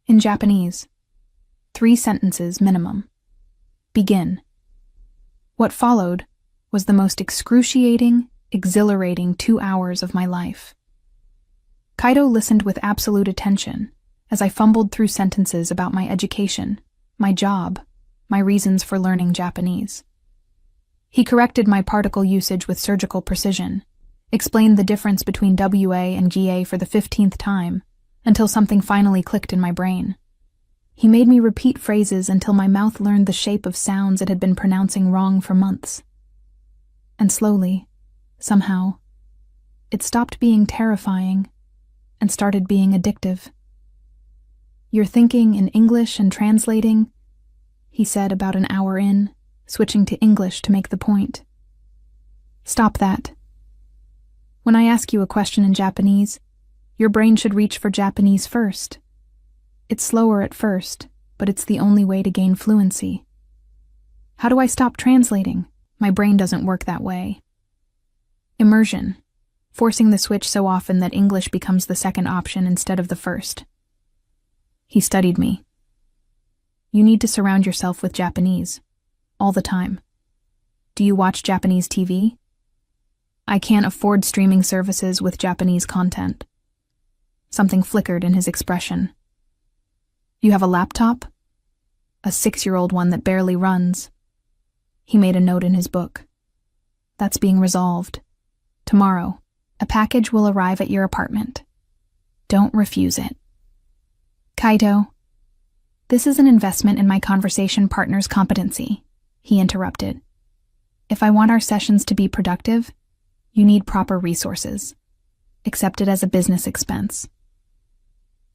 In Japanese. 3 sentences minimum. Begin. What followed was the most excruciating, exhilarating 2 hours of my life. Kaido listened with absolute attention as I fumbled through sentences about my education, my job, my reasons for learning Japanese. He corrected my particle usage with surgical precision, explained the difference between WA and GA for the 15th time, until something finally clicked in my brain. He made me repeat phrases until my mouth learned the shape of sounds it had been pronouncing wrong for months. And slowly, somehow, it stopped being terrifying and started being addictive. You're thinking in English and translating, he said about an hour in, switching to English to make the point. Stop that. When I ask you a question in Japanese, your brain should reach for Japanese first. It's slower at first, but it's the only way to gain fluency. How do I stop translating? My brain doesn't work that way. Immersion. Forcing the switch so often that English becomes the second option instead of the first. He studied me. You need to surround yourself with Japanese. All the time. Do you watch Japanese TV? I can't afford streaming services with Japanese content. Something flickered in his expression. You have a laptop? A 6-year-old one that barely runs. He made a note in his book. That's being resolved. Tomorrow, a package will arrive at your apartment. Don't refuse it. Kaido, this is an investment in my conversation partner's competency, he interrupted. If I want our sessions to be productive, you need proper resources. Accept it as a business expense.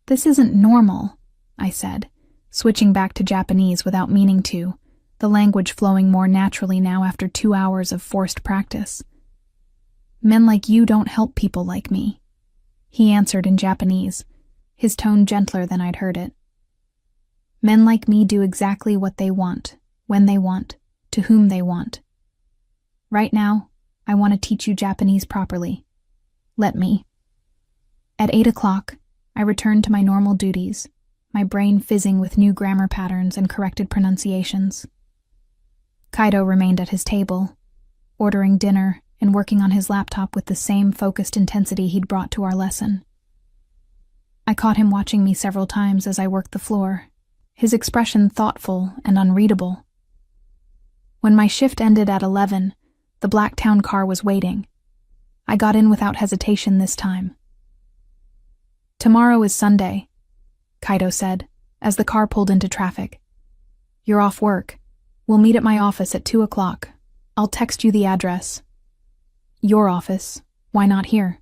This isn't normal, I said, switching back to Japanese without meaning to, the language flowing more naturally now after 2 hours of forced practice. Men like you don't help people like me, he answered in Japanese, his tone gentler than I'd heard it. Men like me do exactly what they want, when they want, to whom they want. Right now, I want to teach you Japanese properly. Let me. At 8 o'clock, I returned to my normal duties, my brain fizzing with new grammar patterns and corrected pronunciations. Kaido remained at his table, ordering dinner and working on his laptop with the same focused intensity he'd brought to our lesson. I caught him watching me several times as I worked the floor, his expression thoughtful and unreadable. When my shift ended at 11, the black town car was waiting. I got in without hesitation this time. Tomorrow is Sunday, Kaido said, as the car pulled into traffic. You're off work. We'll meet at my office at 2 o'clock. I'll text you the address. Your office. Why not here?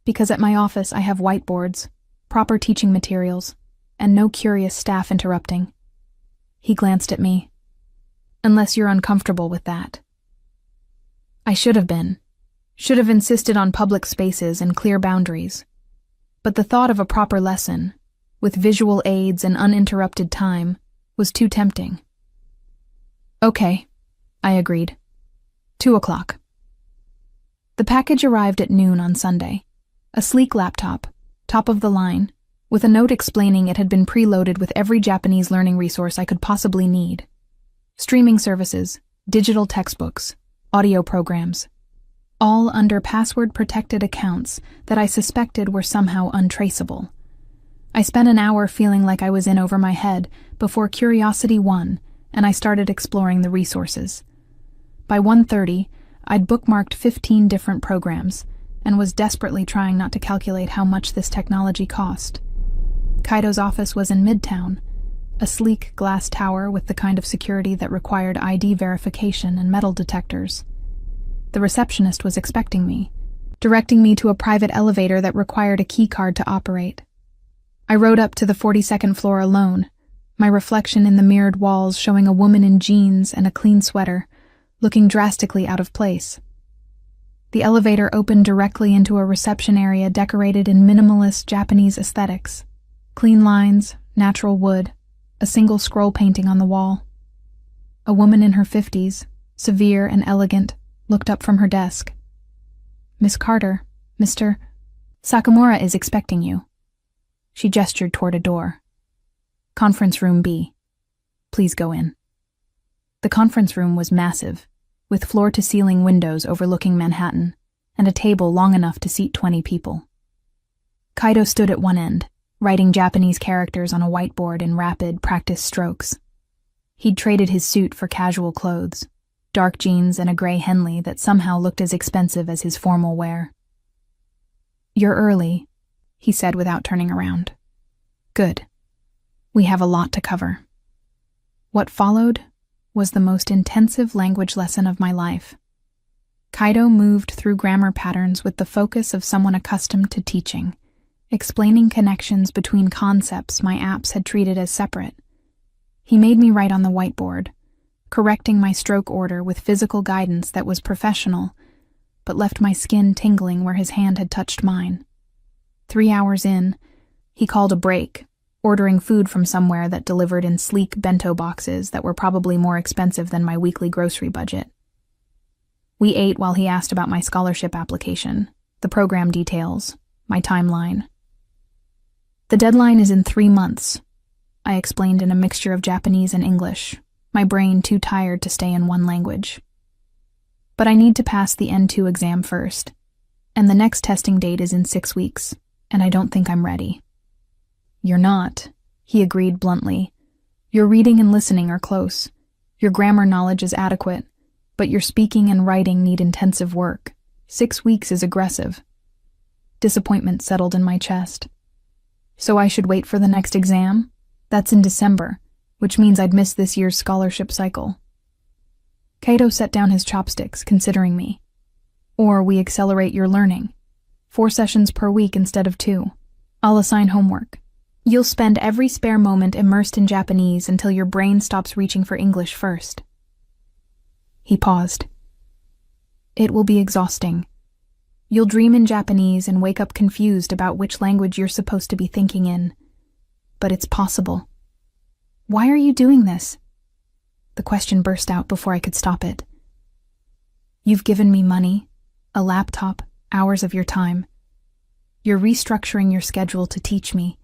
Because at my office I have whiteboards, proper teaching materials, and no curious staff interrupting. He glanced at me. Unless you're uncomfortable with that. I should have been. Should have insisted on public spaces and clear boundaries. But the thought of a proper lesson, with visual aids and uninterrupted time, was too tempting. Okay, I agreed. 2 o'clock. The package arrived at noon on Sunday. A sleek laptop, top of the line, with a note explaining it had been preloaded with every Japanese learning resource I could possibly need. Streaming services, digital textbooks, audio programs, all under password-protected accounts that I suspected were somehow untraceable. I spent an hour feeling like I was in over my head before curiosity won, and I started exploring the resources. By 1:30, I'd bookmarked 15 different programs and was desperately trying not to calculate how much this technology cost. Kaido's office was in Midtown, a sleek glass tower with the kind of security that required ID verification and metal detectors. The receptionist was expecting me, directing me to a private elevator that required a key card to operate. I rode up to the 42nd floor alone, my reflection in the mirrored walls showing a woman in jeans and a clean sweater, looking drastically out of place. The elevator opened directly into a reception area decorated in minimalist Japanese aesthetics. Clean lines, natural wood, a single scroll painting on the wall. A woman in her 50s, severe and elegant, looked up from her desk. "Miss Carter, Mr. Sakamura is expecting you." She gestured toward a door. "Conference room B. Please go in." The conference room was massive, with floor-to-ceiling windows overlooking Manhattan, and a table long enough to seat 20 people. Kaido stood at one end, writing Japanese characters on a whiteboard in rapid, practiced strokes. He'd traded his suit for casual clothes, dark jeans and a gray Henley that somehow looked as expensive as his formal wear. "You're early," he said without turning around. "Good. We have a lot to cover." What followed was the most intensive language lesson of my life. Kaido moved through grammar patterns with the focus of someone accustomed to teaching, explaining connections between concepts my apps had treated as separate. He made me write on the whiteboard, correcting my stroke order with physical guidance that was professional, but left my skin tingling where his hand had touched mine. 3 hours in, he called a break, ordering food from somewhere that delivered in sleek bento boxes that were probably more expensive than my weekly grocery budget. We ate while he asked about my scholarship application, the program details, my timeline. "The deadline is in 3 months," I explained in a mixture of Japanese and English, my brain too tired to stay in one language. "But I need to pass the N2 exam first, and the next testing date is in 6 weeks, and I don't think I'm ready." "You're not," he agreed bluntly. "Your reading and listening are close. Your grammar knowledge is adequate, but your speaking and writing need intensive work. 6 weeks is aggressive." Disappointment settled in my chest. "So I should wait for the next exam? That's in December, which means I'd miss this year's scholarship cycle." Kaido set down his chopsticks, considering me. "Or we accelerate your learning. 4 sessions per week instead of 2. I'll assign homework. You'll spend every spare moment immersed in Japanese until your brain stops reaching for English first." He paused. "It will be exhausting. You'll dream in Japanese and wake up confused about which language you're supposed to be thinking in. But it's possible." "Why are you doing this?" The question burst out before I could stop it. "You've given me money, a laptop, hours of your time. You're restructuring your schedule to teach me.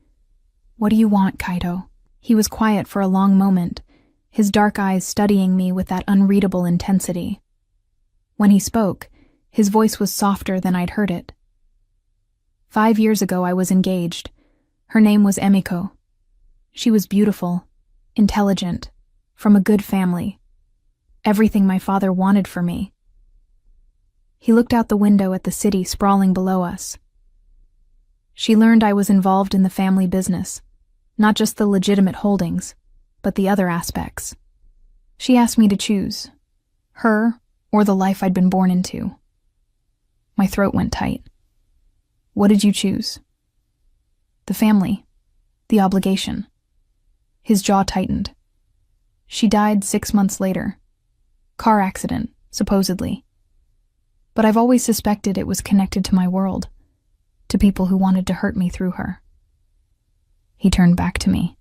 What do you want, Kaido?" He was quiet for a long moment, his dark eyes studying me with that unreadable intensity. When he spoke, his voice was softer than I'd heard it. 5 years ago I was engaged. Her name was Emiko. She was beautiful, intelligent, from a good family. Everything my father wanted for me. He looked out the window at the city sprawling below us. She learned I was involved in the family business, not just the legitimate holdings, but the other aspects. She asked me to choose, her or the life I'd been born into. My throat went tight. "What did you choose?" "The family, the obligation." His jaw tightened. "She died 6 months later. Car accident, supposedly. But I've always suspected it was connected to my world, to people who wanted to hurt me through her." He turned back to me.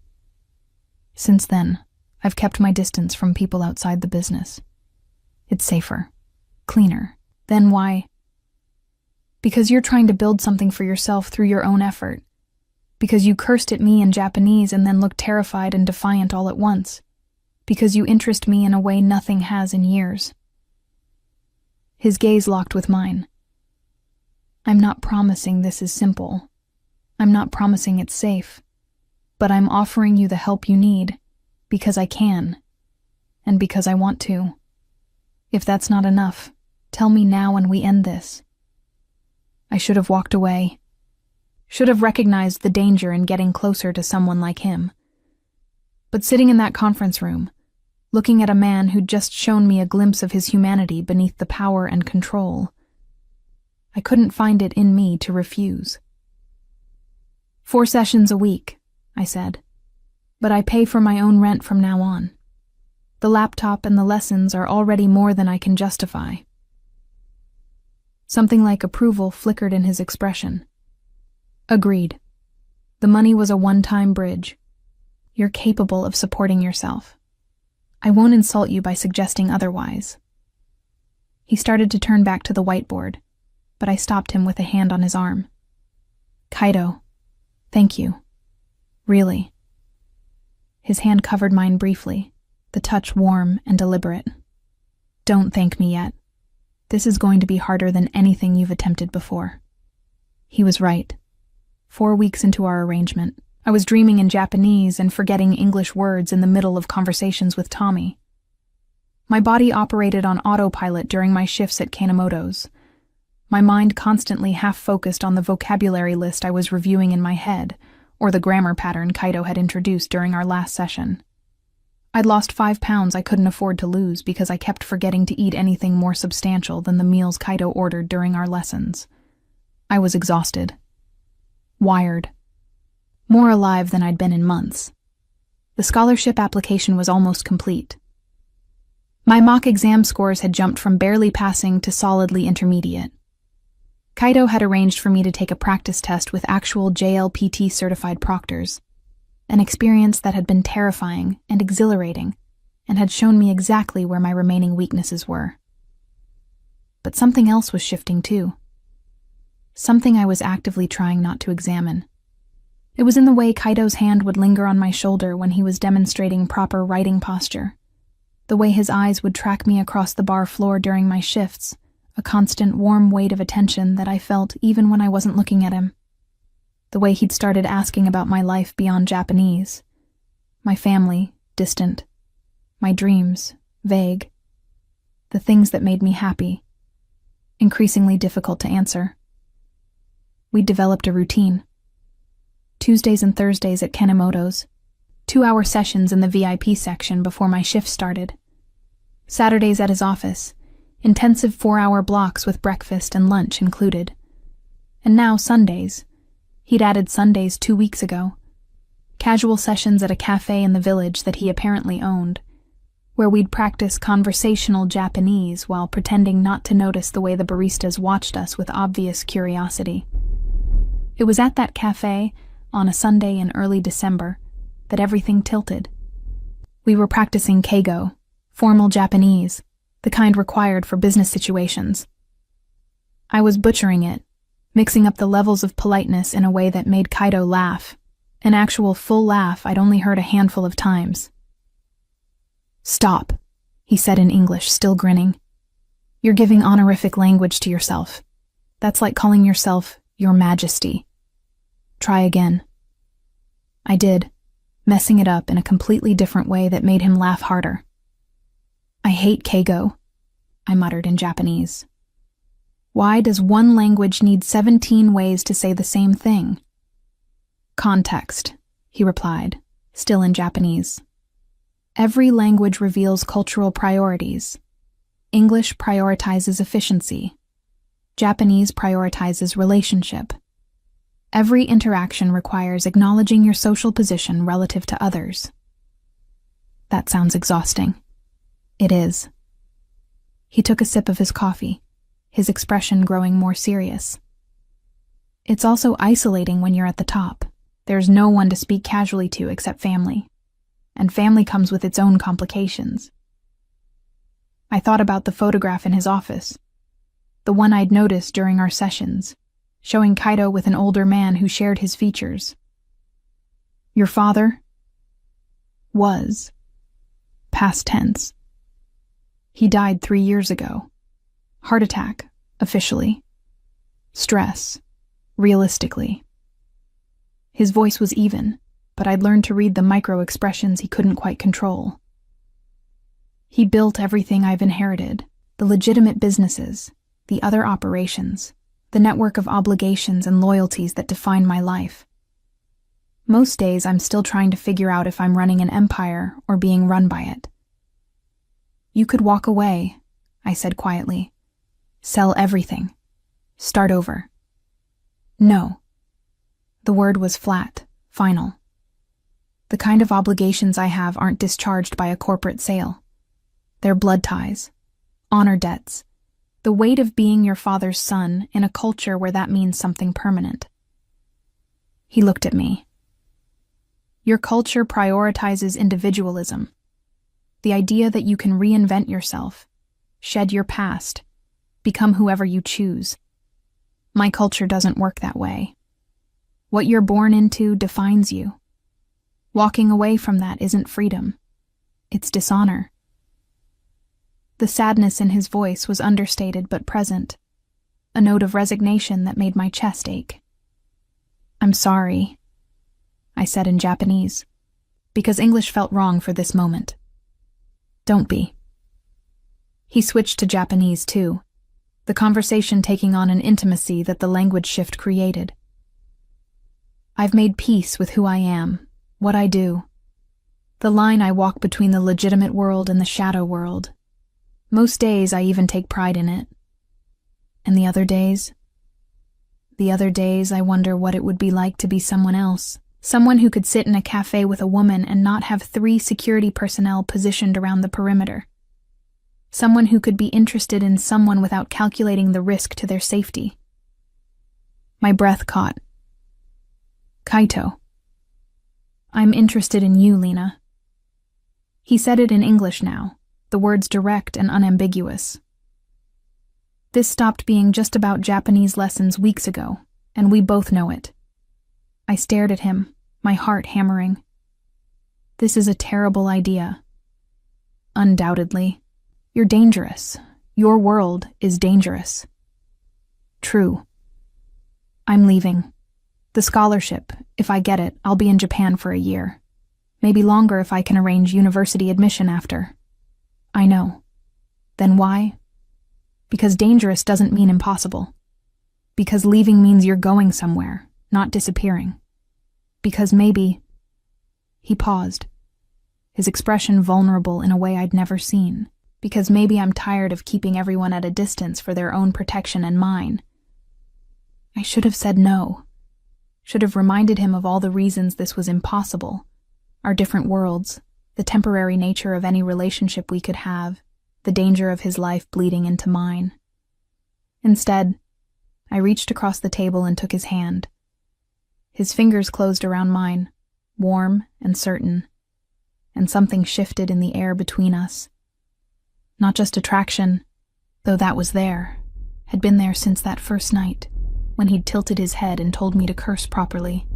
"Since then, I've kept my distance from people outside the business. It's safer, cleaner. Then why?" Because you're trying to build something for yourself through your own effort. Because you cursed at me in Japanese and then looked terrified and defiant all at once. Because you interest me in a way nothing has in years. His gaze locked with mine. I'm not promising this is simple. I'm not promising it's safe. But I'm offering you the help you need, because I can, and because I want to. If that's not enough, tell me now and we end this. I should have walked away. Should have recognized the danger in getting closer to someone like him. But sitting in that conference room, looking at a man who'd just shown me a glimpse of his humanity beneath the power and control, I couldn't find it in me to refuse. 4 sessions a week, I said, but I pay for my own rent from now on. The laptop and the lessons are already more than I can justify. Something like approval flickered in his expression. Agreed. The money was a one-time bridge. You're capable of supporting yourself. I won't insult you by suggesting otherwise. He started to turn back to the whiteboard, but I stopped him with a hand on his arm. Kaido, thank you. Really. His hand covered mine briefly, the touch warm and deliberate. Don't thank me yet. This is going to be harder than anything you've attempted before. He was right. 4 weeks into our arrangement, I was dreaming in Japanese and forgetting English words in the middle of conversations with Tommy. My body operated on autopilot during my shifts at Kanemoto's. My mind constantly half-focused on the vocabulary list I was reviewing in my head, or the grammar pattern Kaido had introduced during our last session. I'd lost 5 pounds I couldn't afford to lose because I kept forgetting to eat anything more substantial than the meals Kaido ordered during our lessons. I was exhausted. Wired. More alive than I'd been in months. The scholarship application was almost complete. My mock exam scores had jumped from barely passing to solidly intermediate. Kaido had arranged for me to take a practice test with actual JLPT-certified proctors, an experience that had been terrifying and exhilarating and had shown me exactly where my remaining weaknesses were. But something else was shifting too. Something I was actively trying not to examine. It was in the way Kaido's hand would linger on my shoulder when he was demonstrating proper writing posture, the way his eyes would track me across the bar floor during my shifts, a constant warm weight of attention that I felt even when I wasn't looking at him. The way he'd started asking about my life beyond Japanese. My family, distant. My dreams, vague. The things that made me happy, increasingly difficult to answer. We'd developed a routine. Tuesdays and Thursdays at Kanemoto's, 2-hour sessions in the VIP section before my shift started. Saturdays at his office, intensive 4-hour blocks with breakfast and lunch included. And now Sundays. He'd added Sundays 2 weeks ago. Casual sessions at a cafe in the village that he apparently owned, where we'd practice conversational Japanese while pretending not to notice the way the baristas watched us with obvious curiosity. It was at that cafe, on a Sunday in early December, that everything tilted. We were practicing keigo, formal Japanese, the kind required for business situations. I was butchering it, mixing up the levels of politeness in a way that made Kaido laugh, an actual full laugh I'd only heard a handful of times. Stop, he said in English, still grinning. You're giving honorific language to yourself. That's like calling yourself Your Majesty. Try again. I did, messing it up in a completely different way that made him laugh harder. I hate keigo, I muttered in Japanese. Why does one language need 17 ways to say the same thing? Context, he replied, still in Japanese. Every language reveals cultural priorities. English prioritizes efficiency. Japanese prioritizes relationship. Every interaction requires acknowledging your social position relative to others. That sounds exhausting. It is. He took a sip of his coffee, his expression growing more serious. It's also isolating when you're at the top. There's no one to speak casually to except family. And family comes with its own complications. I thought about the photograph in his office. the one I'd noticed during our sessions, showing Kaito with an older man who shared his features. Your father? Was. Past tense. He died 3 years ago. Heart attack, officially. Stress, realistically. His voice was even, but I'd learned to read the micro-expressions he couldn't quite control. He built everything I've inherited, the legitimate businesses, the other operations, the network of obligations and loyalties that define my life. Most days I'm still trying to figure out if I'm running an empire or being run by it. You could walk away, I said quietly. Sell everything. Start over. No. The word was flat, final. The kind of obligations I have aren't discharged by a corporate sale. They're blood ties, honor debts, the weight of being your father's son in a culture where that means something permanent. He looked at me. Your culture prioritizes individualism. The idea that you can reinvent yourself, shed your past, become whoever you choose. My culture doesn't work that way. What you're born into defines you. Walking away from that isn't freedom. It's dishonor. The sadness in his voice was understated but present, a note of resignation that made my chest ache. I'm sorry, I said in Japanese, because English felt wrong for this moment. Don't be. He switched to Japanese too, the conversation taking on an intimacy that the language shift created. I've made peace with who I am, what I do, the line I walk between the legitimate world and the shadow world. Most days I even take pride in it. And the other days I wonder what it would be like to be someone else. Someone who could sit in a cafe with a woman and not have 3 security personnel positioned around the perimeter. Someone who could be interested in someone without calculating the risk to their safety. My breath caught. Kaito. I'm interested in you, Lena. He said it in English now, the words direct and unambiguous. This stopped being just about Japanese lessons weeks ago, and we both know it. I stared at him, my heart hammering. This is a terrible idea. Undoubtedly. You're dangerous. Your world is dangerous. True. I'm leaving. The scholarship, if I get it, I'll be in Japan for a year. Maybe longer if I can arrange university admission after. I know. Then why? Because dangerous doesn't mean impossible. Because leaving means you're going somewhere, not disappearing. Because maybe... He paused, his expression vulnerable in a way I'd never seen. Because maybe I'm tired of keeping everyone at a distance for their own protection and mine. I should have said no. Should have reminded him of all the reasons this was impossible. Our different worlds, the temporary nature of any relationship we could have, the danger of his life bleeding into mine. Instead, I reached across the table and took his hand. His fingers closed around mine, warm and certain, and something shifted in the air between us. Not just attraction, though that was there, had been there since that first night, when he'd tilted his head and told me to curse properly,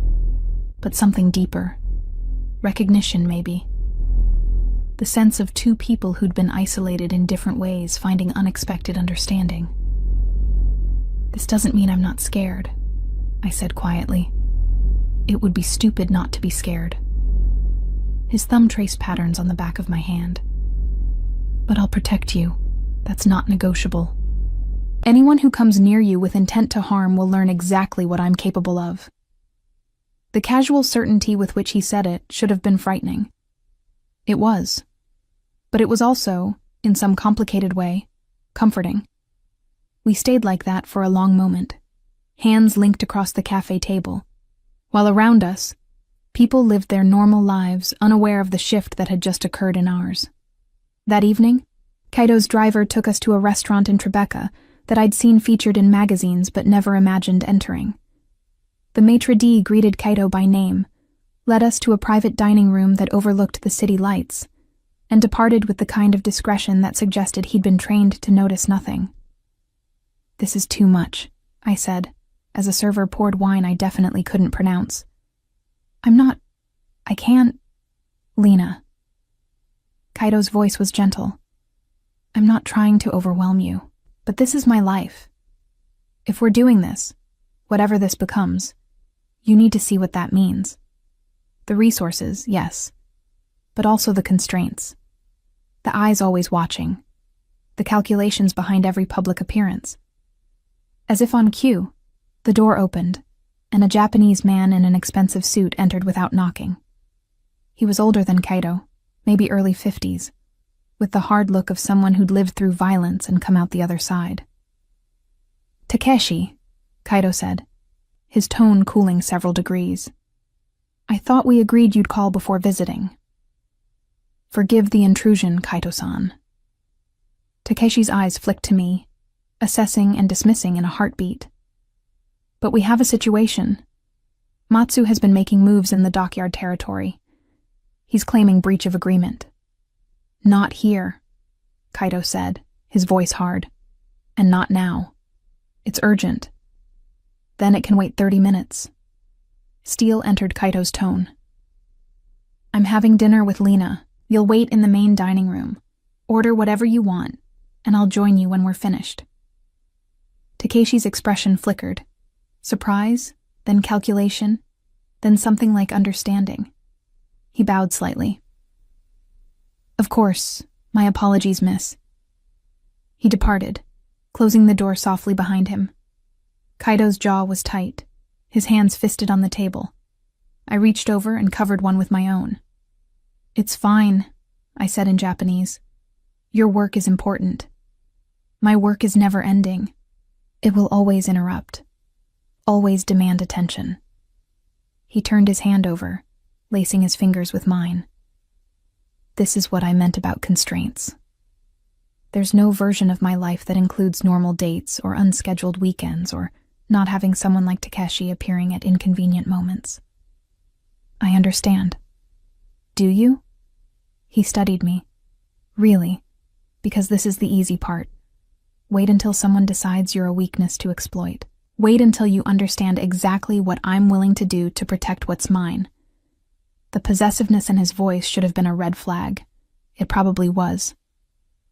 but something deeper. Recognition, maybe. The sense of 2 people who'd been isolated in different ways, finding unexpected understanding. This doesn't mean I'm not scared, I said quietly. It would be stupid not to be scared. His thumb traced patterns on the back of my hand. But I'll protect you. That's not negotiable. Anyone who comes near you with intent to harm will learn exactly what I'm capable of. The casual certainty with which he said it should have been frightening. It was. But it was also, in some complicated way, comforting. We stayed like that for a long moment, hands linked across the cafe table, while around us, people lived their normal lives unaware of the shift that had just occurred in ours. That evening, Kaito's driver took us to a restaurant in Tribeca that I'd seen featured in magazines but never imagined entering. The maitre d' greeted Kaito by name, led us to a private dining room that overlooked the city lights, and departed with the kind of discretion that suggested he'd been trained to notice nothing. This is too much, I said, as a server poured wine I definitely couldn't pronounce. I can't. Lena. Kaido's voice was gentle. I'm not trying to overwhelm you, but this is my life. If we're doing this, whatever this becomes, you need to see what that means. The resources, yes, but also the constraints. The eyes always watching. The calculations behind every public appearance. As if on cue, the door opened, and a Japanese man in an expensive suit entered without knocking. He was older than Kaido, maybe early 50s, with the hard look of someone who'd lived through violence and come out the other side. Takeshi, Kaido said, his tone cooling several degrees. I thought we agreed you'd call before visiting. Forgive the intrusion, Kaito-san. Takeshi's eyes flicked to me, assessing and dismissing in a heartbeat. But we have a situation. Matsu has been making moves in the dockyard territory. He's claiming breach of agreement. Not here, Kaido said, his voice hard. And not now. It's urgent. Then it can wait 30 minutes. Steel entered Kaido's tone. I'm having dinner with Lena. You'll wait in the main dining room. Order whatever you want, and I'll join you when we're finished. Takeshi's expression flickered. Surprise, then calculation, then something like understanding. He bowed slightly. Of course, my apologies, miss. He departed, closing the door softly behind him. Kaido's jaw was tight, his hands fisted on the table. I reached over and covered one with my own. It's fine, I said in Japanese. Your work is important. My work is never ending. It will always interrupt, always demand attention. He turned his hand over, lacing his fingers with mine. This is what I meant about constraints. There's no version of my life that includes normal dates or unscheduled weekends or not having someone like Takeshi appearing at inconvenient moments. I understand. Do you? He studied me. Really, because this is the easy part. Wait until someone decides you're a weakness to exploit. Wait until you understand exactly what I'm willing to do to protect what's mine. The possessiveness in his voice should have been a red flag. It probably was.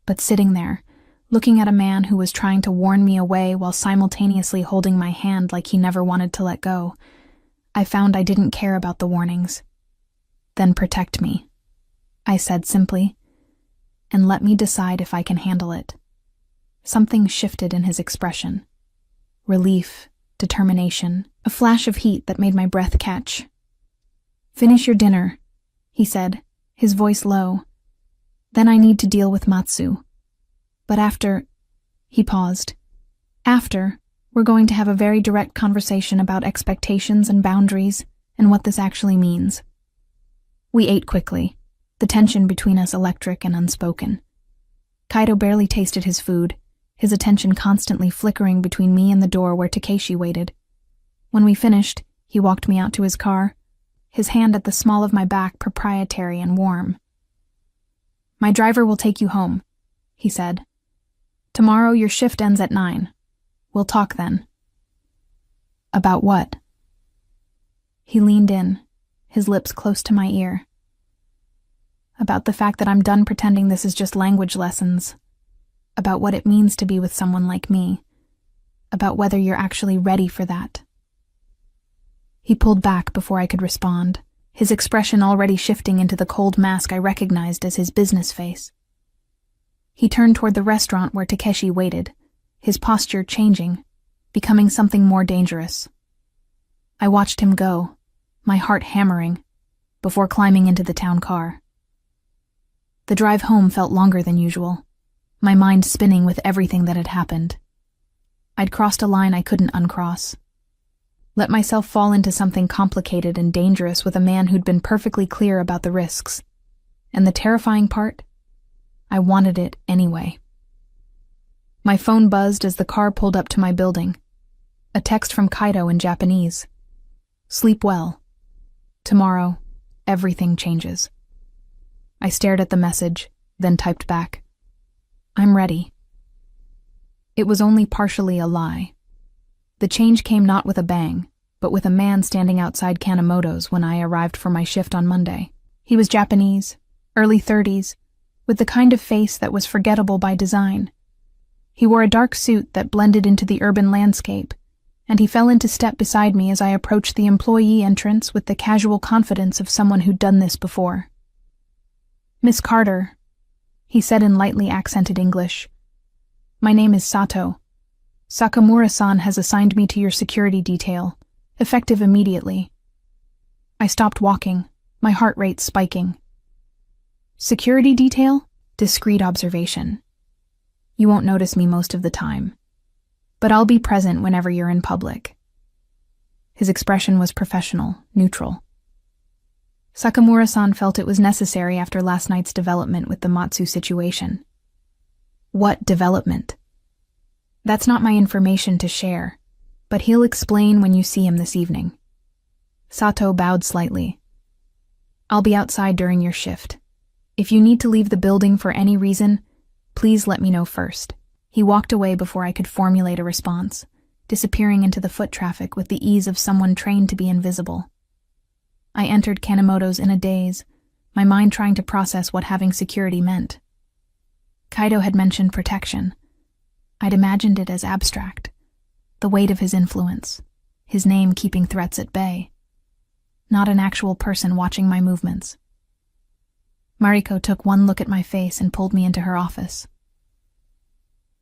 But sitting there, looking at a man who was trying to warn me away while simultaneously holding my hand like he never wanted to let go, I found I didn't care about the warnings. Then protect me, I said simply, and let me decide if I can handle it. Something shifted in his expression. Relief, determination, a flash of heat that made my breath catch. Finish your dinner, he said, his voice low. Then I need to deal with Matsu. But after, he paused. After, we're going to have a very direct conversation about expectations and boundaries and what this actually means. We ate quickly, the tension between us electric and unspoken. Kaido barely tasted his food, his attention constantly flickering between me and the door where Takeshi waited. When we finished, he walked me out to his car, his hand at the small of my back proprietary and warm. My driver will take you home, he said. Tomorrow your shift ends at 9. We'll talk then. About what? He leaned in, his lips close to my ear. About the fact that I'm done pretending this is just language lessons. About what it means to be with someone like me. About whether you're actually ready for that. He pulled back before I could respond, his expression already shifting into the cold mask I recognized as his business face. He turned toward the restaurant where Takeshi waited, his posture changing, becoming something more dangerous. I watched him go, my heart hammering, before climbing into the town car. The drive home felt longer than usual, my mind spinning with everything that had happened. I'd crossed a line I couldn't uncross. Let myself fall into something complicated and dangerous with a man who'd been perfectly clear about the risks. And the terrifying part? I wanted it anyway. My phone buzzed as the car pulled up to my building. A text from Kaido in Japanese. Sleep well. Tomorrow, everything changes. I stared at the message, then typed back. I'm ready. It was only partially a lie. The change came not with a bang, but with a man standing outside Kanemoto's when I arrived for my shift on Monday. He was Japanese, early 30s, with the kind of face that was forgettable by design. He wore a dark suit that blended into the urban landscape, and he fell into step beside me as I approached the employee entrance with the casual confidence of someone who'd done this before. "Miss Carter," he said in lightly accented English. "My name is Sato. Sakamura-san has assigned me to your security detail, effective immediately." I stopped walking, my heart rate spiking. "Security detail?" Discreet observation. "You won't notice me most of the time, but I'll be present whenever you're in public." His expression was professional, neutral. Sakamura-san felt it was necessary after last night's development with the Matsu situation. "What development?" "That's not my information to share, but he'll explain when you see him this evening." Sato bowed slightly. "I'll be outside during your shift. If you need to leave the building for any reason, please let me know first." He walked away before I could formulate a response, disappearing into the foot traffic with the ease of someone trained to be invisible. I entered Kanemoto's in a daze, my mind trying to process what having security meant. Kaido had mentioned protection. I'd imagined it as abstract, the weight of his influence, his name keeping threats at bay. Not an actual person watching my movements. Mariko took one look at my face and pulled me into her office.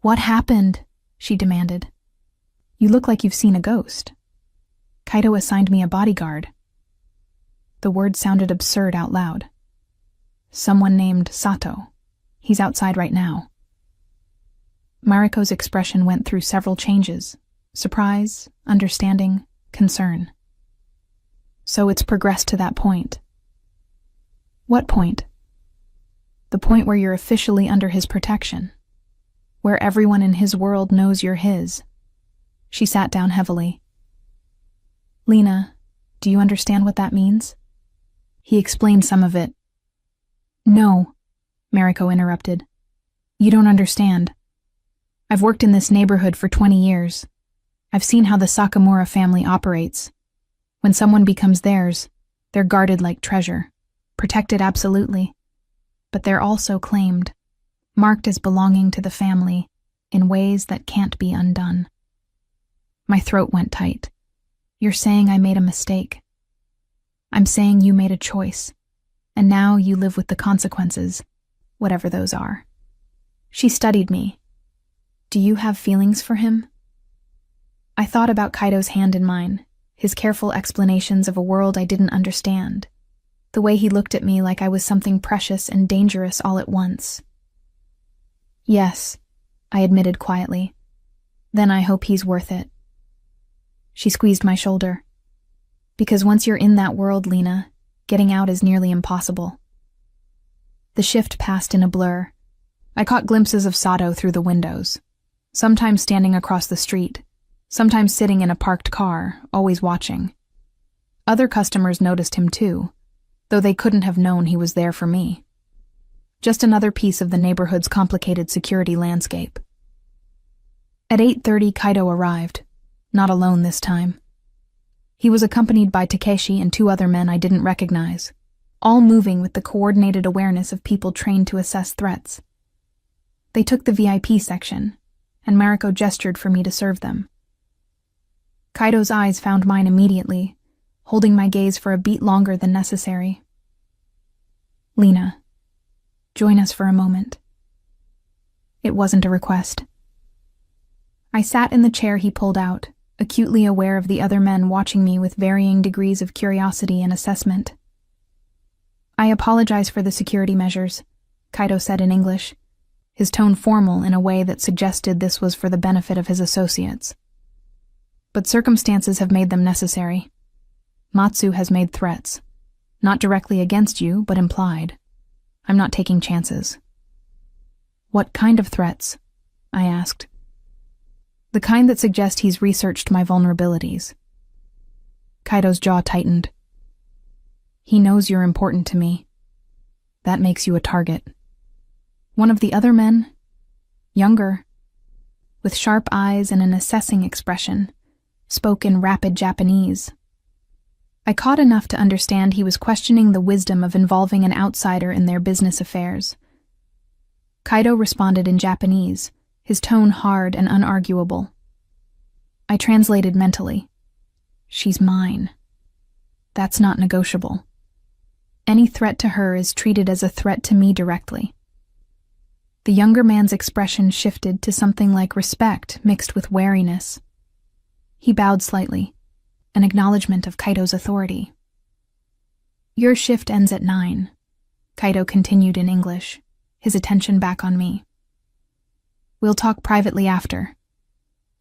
"What happened?" she demanded. "You look like you've seen a ghost." "Kaido assigned me a bodyguard." The word sounded absurd out loud. "Someone named Sato. He's outside right now." Mariko's expression went through several changes: surprise, understanding, concern. "So it's progressed to that point." "What point?" "The point where you're officially under his protection. Where everyone in his world knows you're his." She sat down heavily. "Lena, do you understand what that means?" He explained some of it. "No," Mariko interrupted. "You don't understand. I've worked in this neighborhood for 20 years. I've seen how the Sakamura family operates. When someone becomes theirs, they're guarded like treasure, protected absolutely. But they're also claimed, marked as belonging to the family in ways that can't be undone." My throat went tight. "You're saying I made a mistake. I'm saying you made a choice, and now you live with the consequences, whatever those are." She studied me. "Do you have feelings for him?" I thought about Kaido's hand in mine, his careful explanations of a world I didn't understand, the way he looked at me like I was something precious and dangerous all at once. "Yes," I admitted quietly. "Then I hope he's worth it." She squeezed my shoulder. "Because once you're in that world, Lena, getting out is nearly impossible." The shift passed in a blur. I caught glimpses of Sato through the windows, sometimes standing across the street, sometimes sitting in a parked car, always watching. Other customers noticed him too, though they couldn't have known he was there for me. Just another piece of the neighborhood's complicated security landscape. At 8:30, Kaido arrived, not alone this time. He was accompanied by Takeshi and 2 other men I didn't recognize, all moving with the coordinated awareness of people trained to assess threats. They took the VIP section, and Mariko gestured for me to serve them. Kaido's eyes found mine immediately, holding my gaze for a beat longer than necessary. "Lena, join us for a moment." It wasn't a request. I sat in the chair he pulled out, acutely aware of the other men watching me with varying degrees of curiosity and assessment. "I apologize for the security measures," Kaido said in English, his tone formal in a way that suggested this was for the benefit of his associates. "But circumstances have made them necessary. Matsu has made threats, not directly against you, but implied. I'm not taking chances." "What kind of threats?" I asked. "The kind that suggest he's researched my vulnerabilities." Kaido's jaw tightened. "He knows you're important to me. That makes you a target." One of the other men, younger, with sharp eyes and an assessing expression, spoke in rapid Japanese. I caught enough to understand he was questioning the wisdom of involving an outsider in their business affairs. Kaido responded in Japanese, his tone hard and unarguable. I translated mentally. She's mine. That's not negotiable. Any threat to her is treated as a threat to me directly. The younger man's expression shifted to something like respect mixed with wariness. He bowed slightly, an acknowledgement of Kaido's authority. Your shift ends at 9, Kaido continued in English, his attention back on me. We'll talk privately after.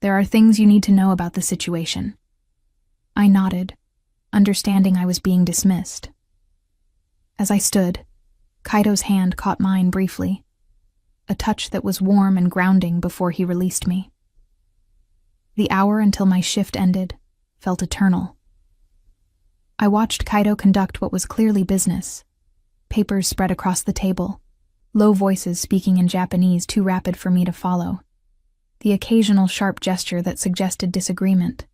There are things you need to know about the situation. I nodded, understanding I was being dismissed. As I stood, Kaido's hand caught mine briefly, a touch that was warm and grounding before he released me. The hour until my shift ended felt eternal. I watched Kaido conduct what was clearly business. Papers spread across the table, low voices speaking in Japanese too rapid for me to follow, the occasional sharp gesture that suggested disagreement.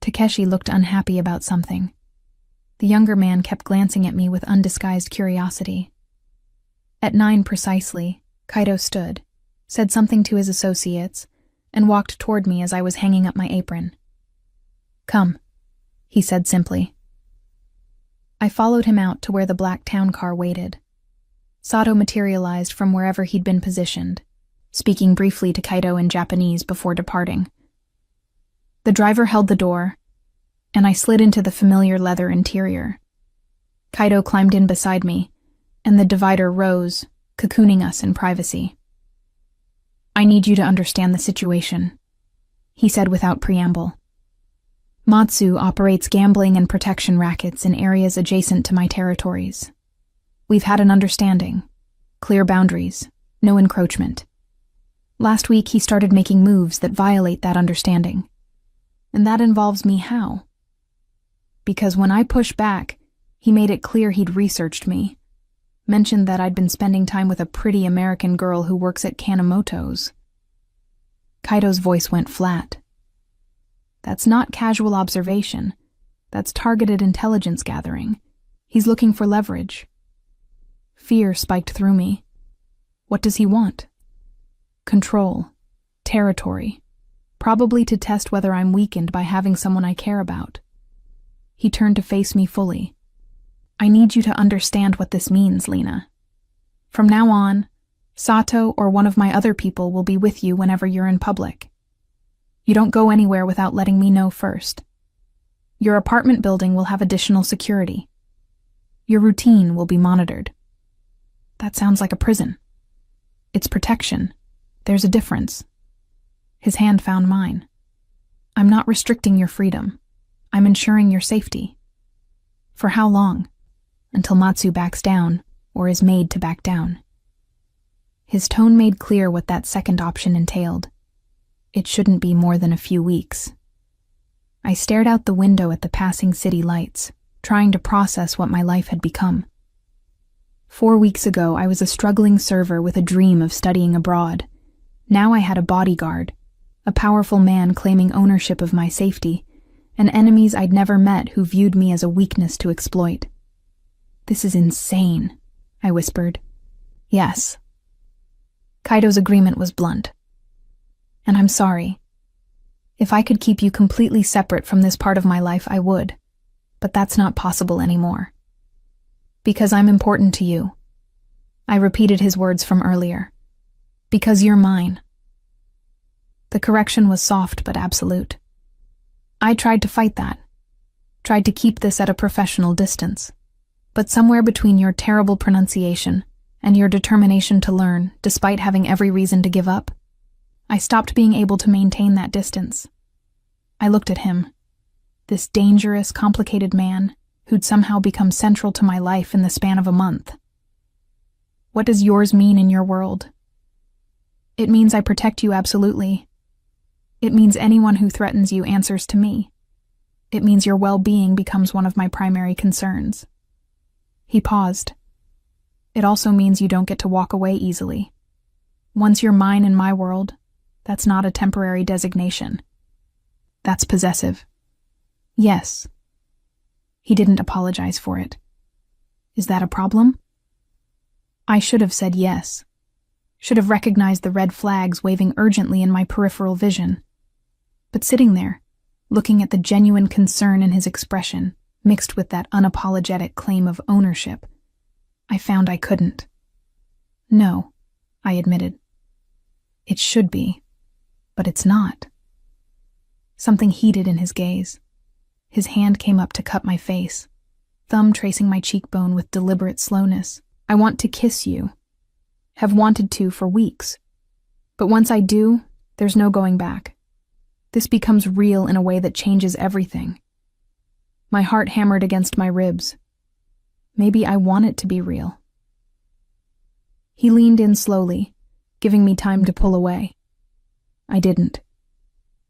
Takeshi looked unhappy about something. The younger man kept glancing at me with undisguised curiosity. At 9 precisely, Kaido stood, said something to his associates, and walked toward me as I was hanging up my apron. Come, he said simply. I followed him out to where the black town car waited. Sato materialized from wherever he'd been positioned, speaking briefly to Kaido in Japanese before departing. The driver held the door, and I slid into the familiar leather interior. Kaido climbed in beside me, and the divider rose, cocooning us in privacy. I need you to understand the situation, he said without preamble. Matsu operates gambling and protection rackets in areas adjacent to my territories. We've had an understanding, clear boundaries, no encroachment. Last week he started making moves that violate that understanding. And that involves me how? Because when I pushed back, he made it clear he'd researched me, mentioned that I'd been spending time with a pretty American girl who works at Kanemoto's. Kaido's voice went flat. That's not casual observation. That's targeted intelligence gathering. He's looking for leverage. Fear spiked through me. What does he want? Control. Territory. Probably to test whether I'm weakened by having someone I care about. He turned to face me fully. I need you to understand what this means, Lena. From now on, Sato or one of my other people will be with you whenever you're in public. You don't go anywhere without letting me know first. Your apartment building will have additional security. Your routine will be monitored. That sounds like a prison. It's protection. There's a difference. His hand found mine. I'm not restricting your freedom. I'm ensuring your safety. For how long? Until Matsu backs down, or is made to back down. His tone made clear what that second option entailed. It shouldn't be more than a few weeks. I stared out the window at the passing city lights, trying to process what my life had become. 4 weeks ago, I was a struggling server with a dream of studying abroad. Now I had a bodyguard, a powerful man claiming ownership of my safety, and enemies I'd never met who viewed me as a weakness to exploit. This is insane, I whispered. Yes. Kaido's agreement was blunt. And I'm sorry. If I could keep you completely separate from this part of my life, I would. But that's not possible anymore. Because I'm important to you. I repeated his words from earlier. Because you're mine. The correction was soft but absolute. I tried to fight that. Tried to keep this at a professional distance. But somewhere between your terrible pronunciation and your determination to learn, despite having every reason to give up, I stopped being able to maintain that distance. I looked at him, this dangerous, complicated man who'd somehow become central to my life in the span of a month. What does yours mean in your world? It means I protect you absolutely. It means anyone who threatens you answers to me. It means your well-being becomes one of my primary concerns. He paused. It also means you don't get to walk away easily. Once you're mine in my world, That's not a temporary designation. That's possessive. Yes. He didn't apologize for it. Is that a problem? I should have said yes. Should have recognized the red flags waving urgently in my peripheral vision. But sitting there, looking at the genuine concern in his expression, mixed with that unapologetic claim of ownership, I found I couldn't. No, I admitted. It should be, but it's not. Something heated in his gaze. His hand came up to cup my face, thumb tracing my cheekbone with deliberate slowness. I want to kiss you. Have wanted to for weeks. But once I do, there's no going back. This becomes real in a way that changes everything. My heart hammered against my ribs. Maybe I want it to be real. He leaned in slowly, giving me time to pull away. I didn't.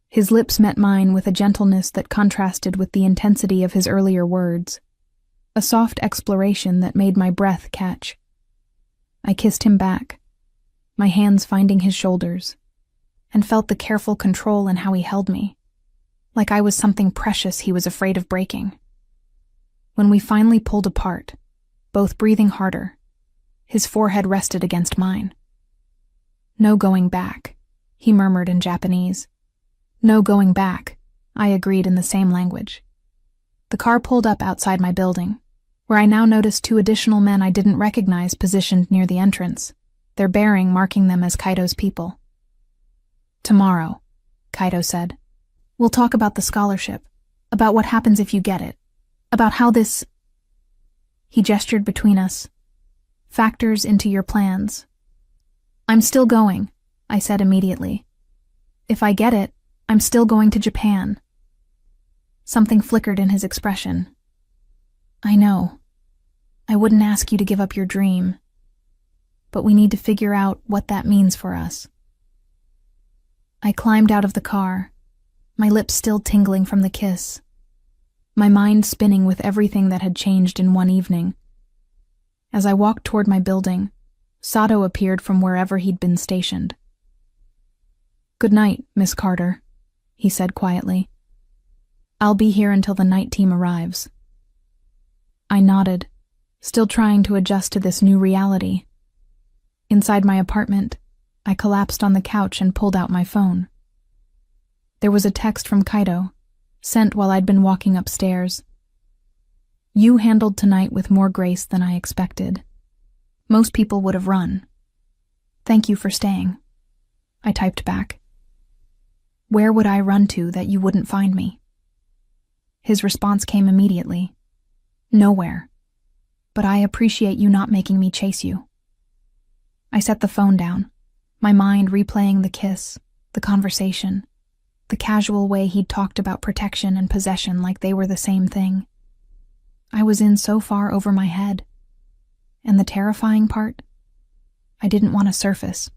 His lips met mine with a gentleness that contrasted with the intensity of his earlier words, a soft exploration that made my breath catch. I kissed him back, my hands finding his shoulders, and felt the careful control in how he held me, like I was something precious he was afraid of breaking. When we finally pulled apart, both breathing harder, his forehead rested against mine. No going back, he murmured in Japanese. No going back, I agreed in the same language. The car pulled up outside my building, where I now noticed 2 additional men I didn't recognize positioned near the entrance, their bearing marking them as Kaido's people. Tomorrow, Kaido said, we'll talk about the scholarship, about what happens if you get it, about how this... He gestured between us. Factors into your plans. I'm still going, I said immediately. If I get it, I'm still going to Japan. Something flickered in his expression. I know. I wouldn't ask you to give up your dream. But we need to figure out what that means for us. I climbed out of the car, my lips still tingling from the kiss, my mind spinning with everything that had changed in one evening. As I walked toward my building, Sato appeared from wherever he'd been stationed. Good night, Miss Carter, he said quietly. I'll be here until the night team arrives. I nodded, still trying to adjust to this new reality. Inside my apartment, I collapsed on the couch and pulled out my phone. There was a text from Kaido, sent while I'd been walking upstairs. You handled tonight with more grace than I expected. Most people would have run. Thank you for staying. I typed back. Where would I run to that you wouldn't find me? His response came immediately. Nowhere. But I appreciate you not making me chase you. I set the phone down, my mind replaying the kiss, the conversation, the casual way he'd talked about protection and possession like they were the same thing. I was in so far over my head. And the terrifying part? I didn't want to surface.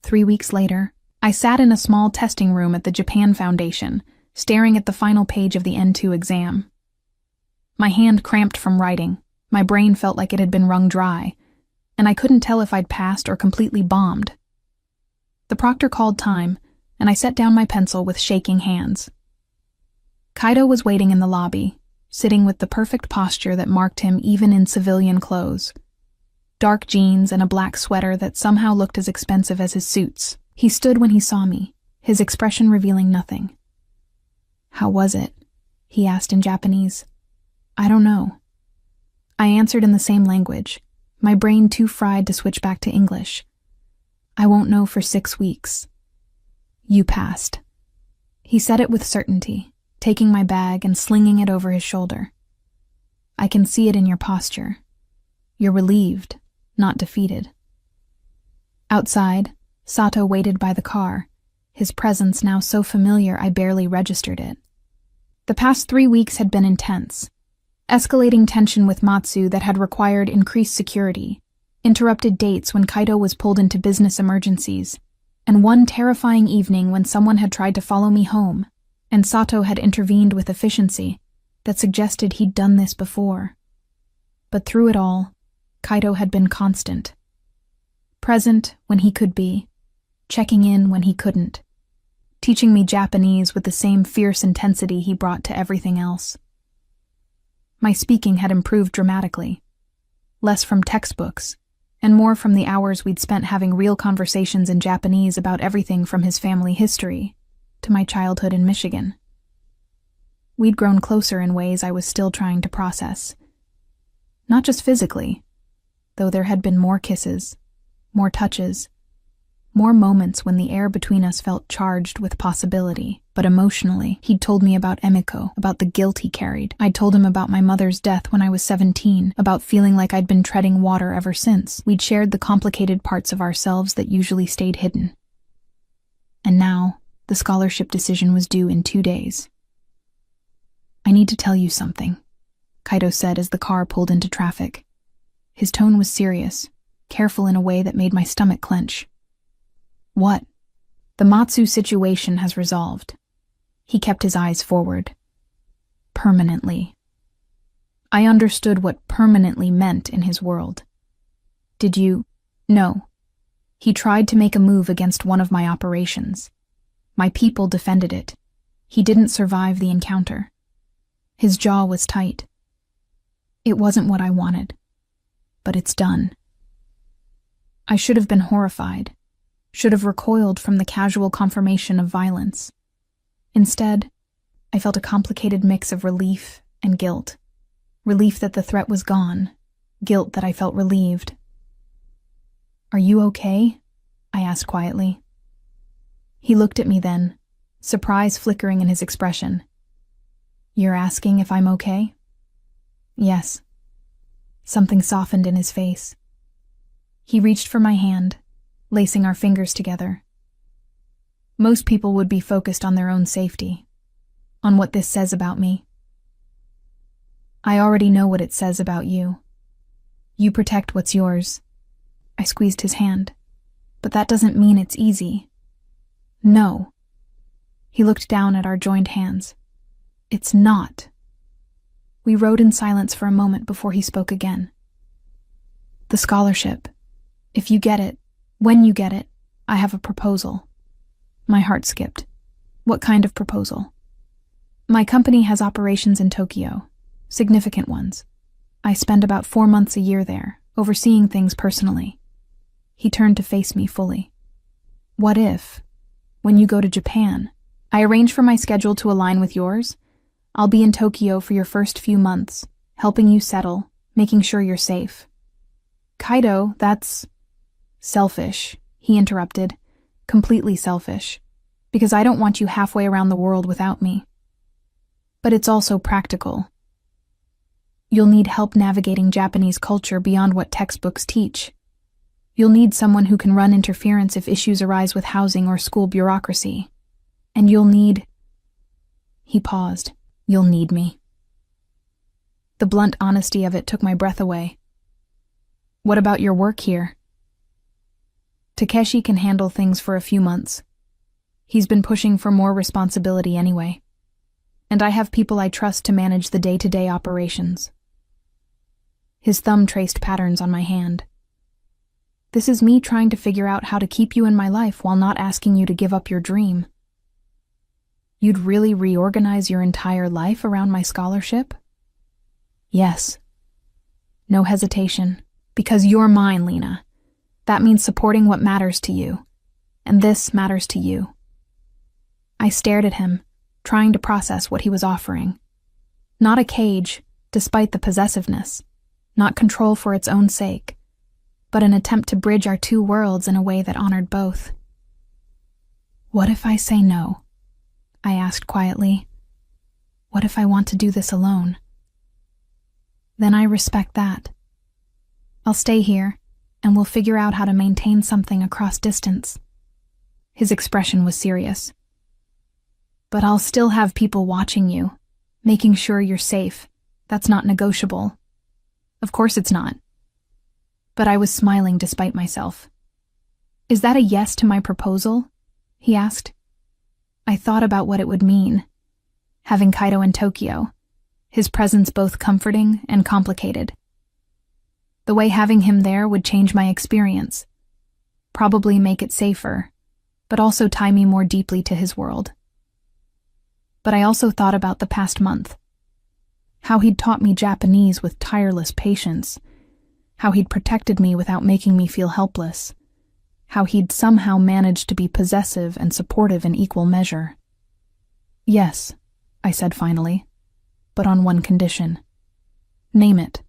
3 weeks later, I sat in a small testing room at the Japan Foundation, staring at the final page of the N2 exam. My hand cramped from writing, my brain felt like it had been wrung dry, and I couldn't tell if I'd passed or completely bombed. The proctor called time, and I set down my pencil with shaking hands. Kaido was waiting in the lobby, sitting with the perfect posture that marked him even in civilian clothes. Dark jeans and a black sweater that somehow looked as expensive as his suits. He stood when he saw me, his expression revealing nothing. How was it? He asked in Japanese. I don't know. I answered in the same language, my brain too fried to switch back to English. I won't know for 6 weeks. You passed. He said it with certainty, taking my bag and slinging it over his shoulder. I can see it in your posture. You're relieved, not defeated. Outside, Sato waited by the car, his presence now so familiar I barely registered it. The past 3 weeks had been intense. Escalating tension with Matsu that had required increased security, interrupted dates when Kaido was pulled into business emergencies, and one terrifying evening when someone had tried to follow me home, and Sato had intervened with efficiency that suggested he'd done this before. But through it all, Kaido had been constant. Present when he could be, checking in when he couldn't, teaching me Japanese with the same fierce intensity he brought to everything else. My speaking had improved dramatically, less from textbooks, and more from the hours we'd spent having real conversations in Japanese about everything from his family history to my childhood in Michigan. We'd grown closer in ways I was still trying to process. Not just physically, though there had been more kisses, more touches, more moments when the air between us felt charged with possibility, but emotionally, he'd told me about Emiko, about the guilt he carried. I'd told him about my mother's death when I was 17, about feeling like I'd been treading water ever since. We'd shared the complicated parts of ourselves that usually stayed hidden. And now, the scholarship decision was due in 2 days. "I need to tell you something," Kaito said as the car pulled into traffic. His tone was serious, careful in a way that made my stomach clench. "What?" "The Matsu situation has resolved." He kept his eyes forward. "Permanently." I understood what permanently meant in his world. "Did you?" "No." He tried to make a move against one of my operations. My people defended it. He didn't survive the encounter. His jaw was tight. "It wasn't what I wanted, but it's done." I should have been horrified, should have recoiled from the casual confirmation of violence. Instead, I felt a complicated mix of relief and guilt. Relief that the threat was gone, guilt that I felt relieved. "Are you okay?" I asked quietly. He looked at me then, surprise flickering in his expression. "You're asking if I'm okay?" "Yes." Something softened in his face. He reached for my hand, lacing our fingers together. "Most people would be focused on their own safety, on what this says about me. I already know what it says about you. You protect what's yours." I squeezed his hand. "But that doesn't mean it's easy." "No." He looked down at our joined hands. "It's not." We rode in silence for a moment before he spoke again. "The scholarship. If you get it, when you get it, I have a proposal." My heart skipped. "What kind of proposal?" "My company has operations in Tokyo, significant ones. I spend about 4 months a year there, overseeing things personally." He turned to face me fully. "What if, when you go to Japan, I arrange for my schedule to align with yours? I'll be in Tokyo for your first few months, helping you settle, making sure you're safe." "Kaito, that's..." "Selfish," he interrupted. "Completely selfish. Because I don't want you halfway around the world without me. But it's also practical. You'll need help navigating Japanese culture beyond what textbooks teach. You'll need someone who can run interference if issues arise with housing or school bureaucracy. And you'll need..." He paused. "You'll need me." The blunt honesty of it took my breath away. "What about your work here?" "Takeshi can handle things for a few months. He's been pushing for more responsibility anyway. And I have people I trust to manage the day-to-day operations." His thumb traced patterns on my hand. "This is me trying to figure out how to keep you in my life while not asking you to give up your dream." "You'd really reorganize your entire life around my scholarship?" "Yes." No hesitation. "Because you're mine, Lena. That means supporting what matters to you. And this matters to you." I stared at him, trying to process what he was offering. Not a cage, despite the possessiveness. Not control for its own sake. But an attempt to bridge our two worlds in a way that honored both. "What if I say no?" I asked quietly. "What if I want to do this alone?" "Then I respect that. I'll stay here, and we'll figure out how to maintain something across distance." His expression was serious. "But I'll still have people watching you, making sure you're safe. That's not negotiable." "Of course it's not." But I was smiling despite myself. "Is that a yes to my proposal?" he asked. I thought about what it would mean. Having Kaito in Tokyo, his presence both comforting and complicated. The way having him there would change my experience. Probably make it safer, but also tie me more deeply to his world. But I also thought about the past month. How he'd taught me Japanese with tireless patience. How he'd protected me without making me feel helpless. How he'd somehow managed to be possessive and supportive in equal measure. "Yes," I said finally, "but on one condition." "Name it."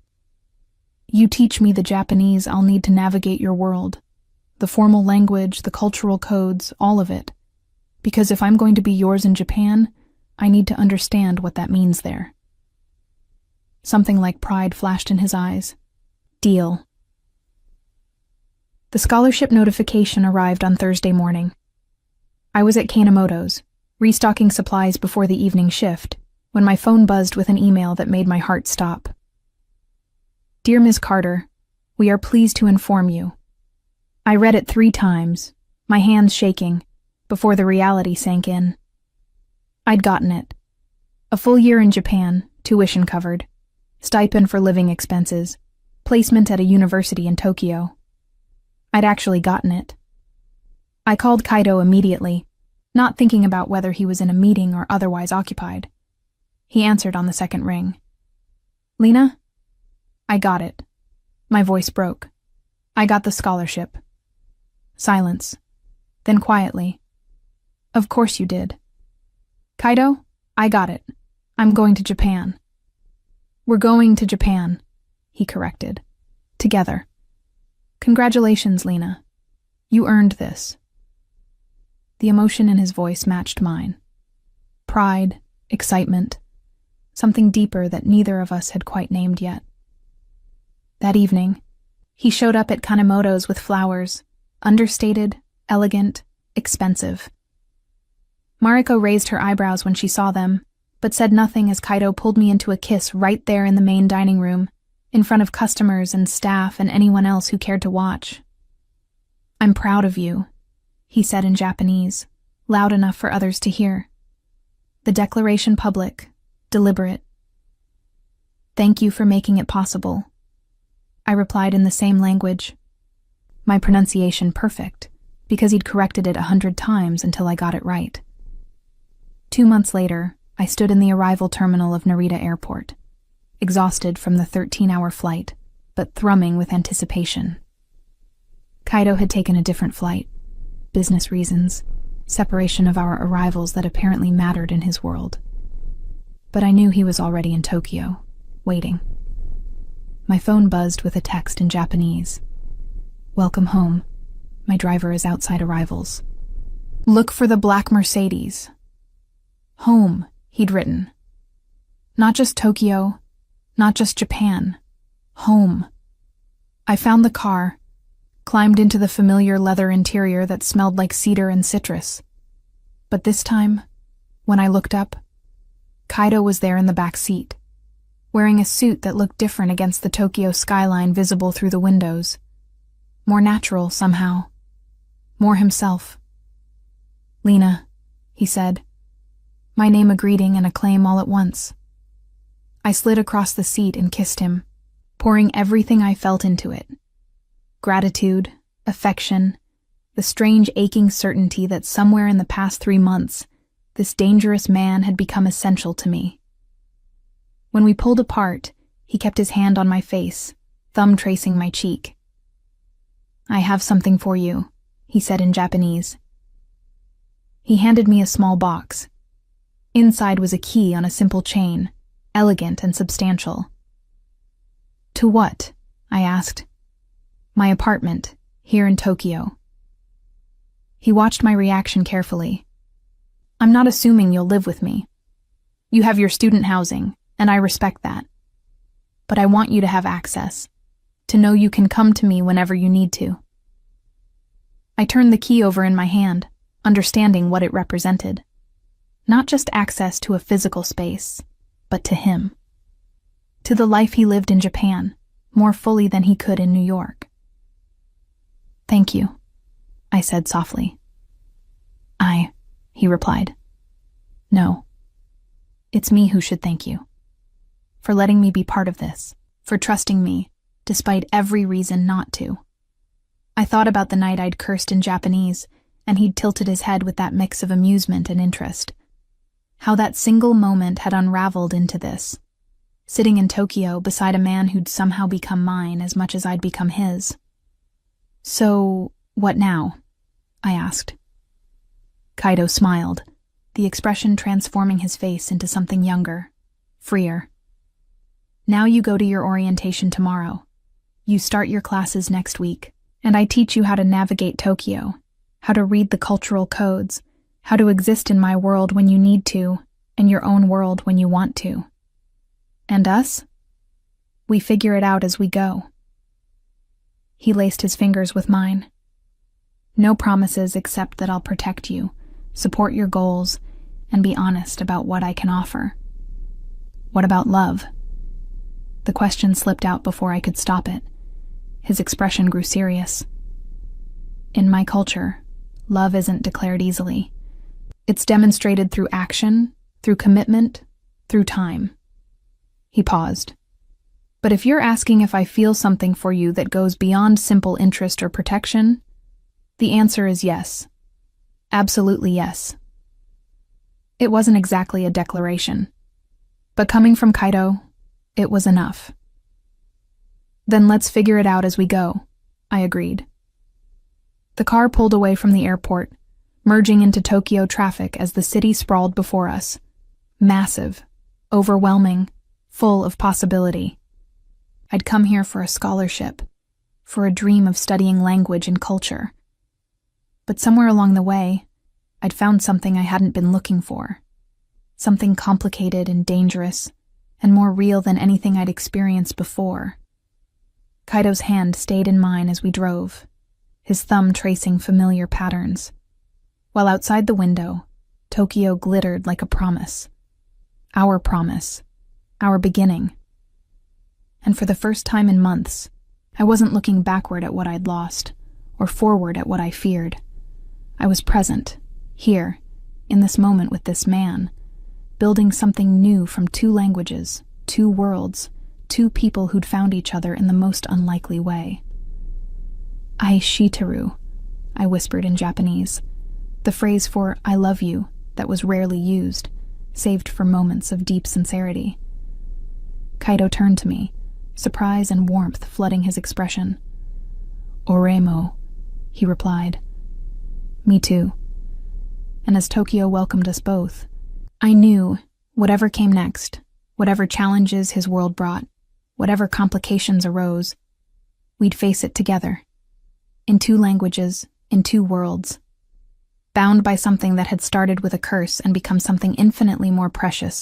"You teach me the Japanese I'll need to navigate your world. The formal language, the cultural codes, all of it. Because if I'm going to be yours in Japan, I need to understand what that means there." Something like pride flashed in his eyes. "Deal." The scholarship notification arrived on Thursday morning. I was at Kanemoto's, restocking supplies before the evening shift, when my phone buzzed with an email that made my heart stop. "Dear Ms. Carter, we are pleased to inform you." I read it 3 times, my hands shaking, before the reality sank in. I'd gotten it. A full year in Japan, tuition covered, stipend for living expenses, placement at a university in Tokyo. I'd actually gotten it. I called Kaido immediately, not thinking about whether he was in a meeting or otherwise occupied. He answered on the second ring. "Lena?" "I got it." My voice broke. "I got the scholarship." Silence. Then quietly. "Of course you did." "Kaido, I got it. I'm going to Japan." "We're going to Japan," he corrected. "Together." "Congratulations, Lena. You earned this." The emotion in his voice matched mine. Pride, excitement, something deeper that neither of us had quite named yet. That evening, he showed up at Kanemoto's with flowers, understated, elegant, expensive. Mariko raised her eyebrows when she saw them, but said nothing as Kaido pulled me into a kiss right there in the main dining room, in front of customers and staff and anyone else who cared to watch. "I'm proud of you," he said in Japanese, loud enough for others to hear. The declaration public, deliberate. "Thank you for making it possible," I replied in the same language. My pronunciation perfect, because he'd corrected it 100 times until I got it right. 2 months later, I stood in the arrival terminal of Narita Airport, exhausted from the 13-hour flight, but thrumming with anticipation. Kaido had taken a different flight. Business reasons, separation of our arrivals that apparently mattered in his world. But I knew he was already in Tokyo, waiting. My phone buzzed with a text in Japanese. "Welcome home. My driver is outside arrivals. Look for the black Mercedes." Home, he'd written. Not just Tokyo, not just Japan. Home. I found the car, climbed into the familiar leather interior that smelled like cedar and citrus. But this time, when I looked up, Kaido was there in the back seat, wearing a suit that looked different against the Tokyo skyline visible through the windows. More natural, somehow. More himself. "Lena," he said. My name a greeting and a claim all at once. I slid across the seat and kissed him, pouring everything I felt into it. Gratitude, affection, the strange aching certainty that somewhere in the past 3 months, this dangerous man had become essential to me. When we pulled apart, he kept his hand on my face, thumb tracing my cheek. "I have something for you," he said in Japanese. He handed me a small box. Inside was a key on a simple chain, elegant and substantial. "To what?" I asked. "My apartment, here in Tokyo." He watched my reaction carefully. "I'm not assuming you'll live with me. You have your student housing, and I respect that. But I want you to have access, to know you can come to me whenever you need to." I turned the key over in my hand, understanding what it represented. Not just access to a physical space, but to him. To the life he lived in Japan, more fully than he could in New York. "Thank you," I said softly. He replied. "No. It's me who should thank you. For letting me be part of this, for trusting me, despite every reason not to." I thought about the night I'd cursed in Japanese, and he'd tilted his head with that mix of amusement and interest. How that single moment had unraveled into this, sitting in Tokyo beside a man who'd somehow become mine as much as I'd become his. "So, what now?" I asked. Kaido smiled, the expression transforming his face into something younger, freer. "Now you go to your orientation tomorrow. You start your classes next week, and I teach you how to navigate Tokyo, how to read the cultural codes, how to exist in my world when you need to, and your own world when you want to. And us? We figure it out as we go." He laced his fingers with mine. "No promises except that I'll protect you, support your goals, and be honest about what I can offer." "What about love?" The question slipped out before I could stop it. His expression grew serious. "In my culture, love isn't declared easily. It's demonstrated through action, through commitment, through time." He paused. "But if you're asking if I feel something for you that goes beyond simple interest or protection, the answer is yes. Absolutely yes." It wasn't exactly a declaration, but coming from Kaido, it was enough. "Then let's figure it out as we go," I agreed. The car pulled away from the airport, merging into Tokyo traffic as the city sprawled before us. Massive, overwhelming, full of possibility. I'd come here for a scholarship, for a dream of studying language and culture. But somewhere along the way, I'd found something I hadn't been looking for. Something complicated and dangerous, and more real than anything I'd experienced before. Kaido's hand stayed in mine as we drove, his thumb tracing familiar patterns. While outside the window, Tokyo glittered like a promise. Our promise. Our beginning. And for the first time in months, I wasn't looking backward at what I'd lost, or forward at what I feared. I was present, here, in this moment with this man, building something new from two languages, two worlds, two people who'd found each other in the most unlikely way. "Aishiteru," I whispered in Japanese, the phrase for "I love you" that was rarely used, saved for moments of deep sincerity. Kaido turned to me, surprise and warmth flooding his expression. "Oremo," he replied. "Me too." And as Tokyo welcomed us both, I knew, whatever came next, whatever challenges his world brought, whatever complications arose, we'd face it together. In two languages, in two worlds. Bound by something that had started with a curse and become something infinitely more precious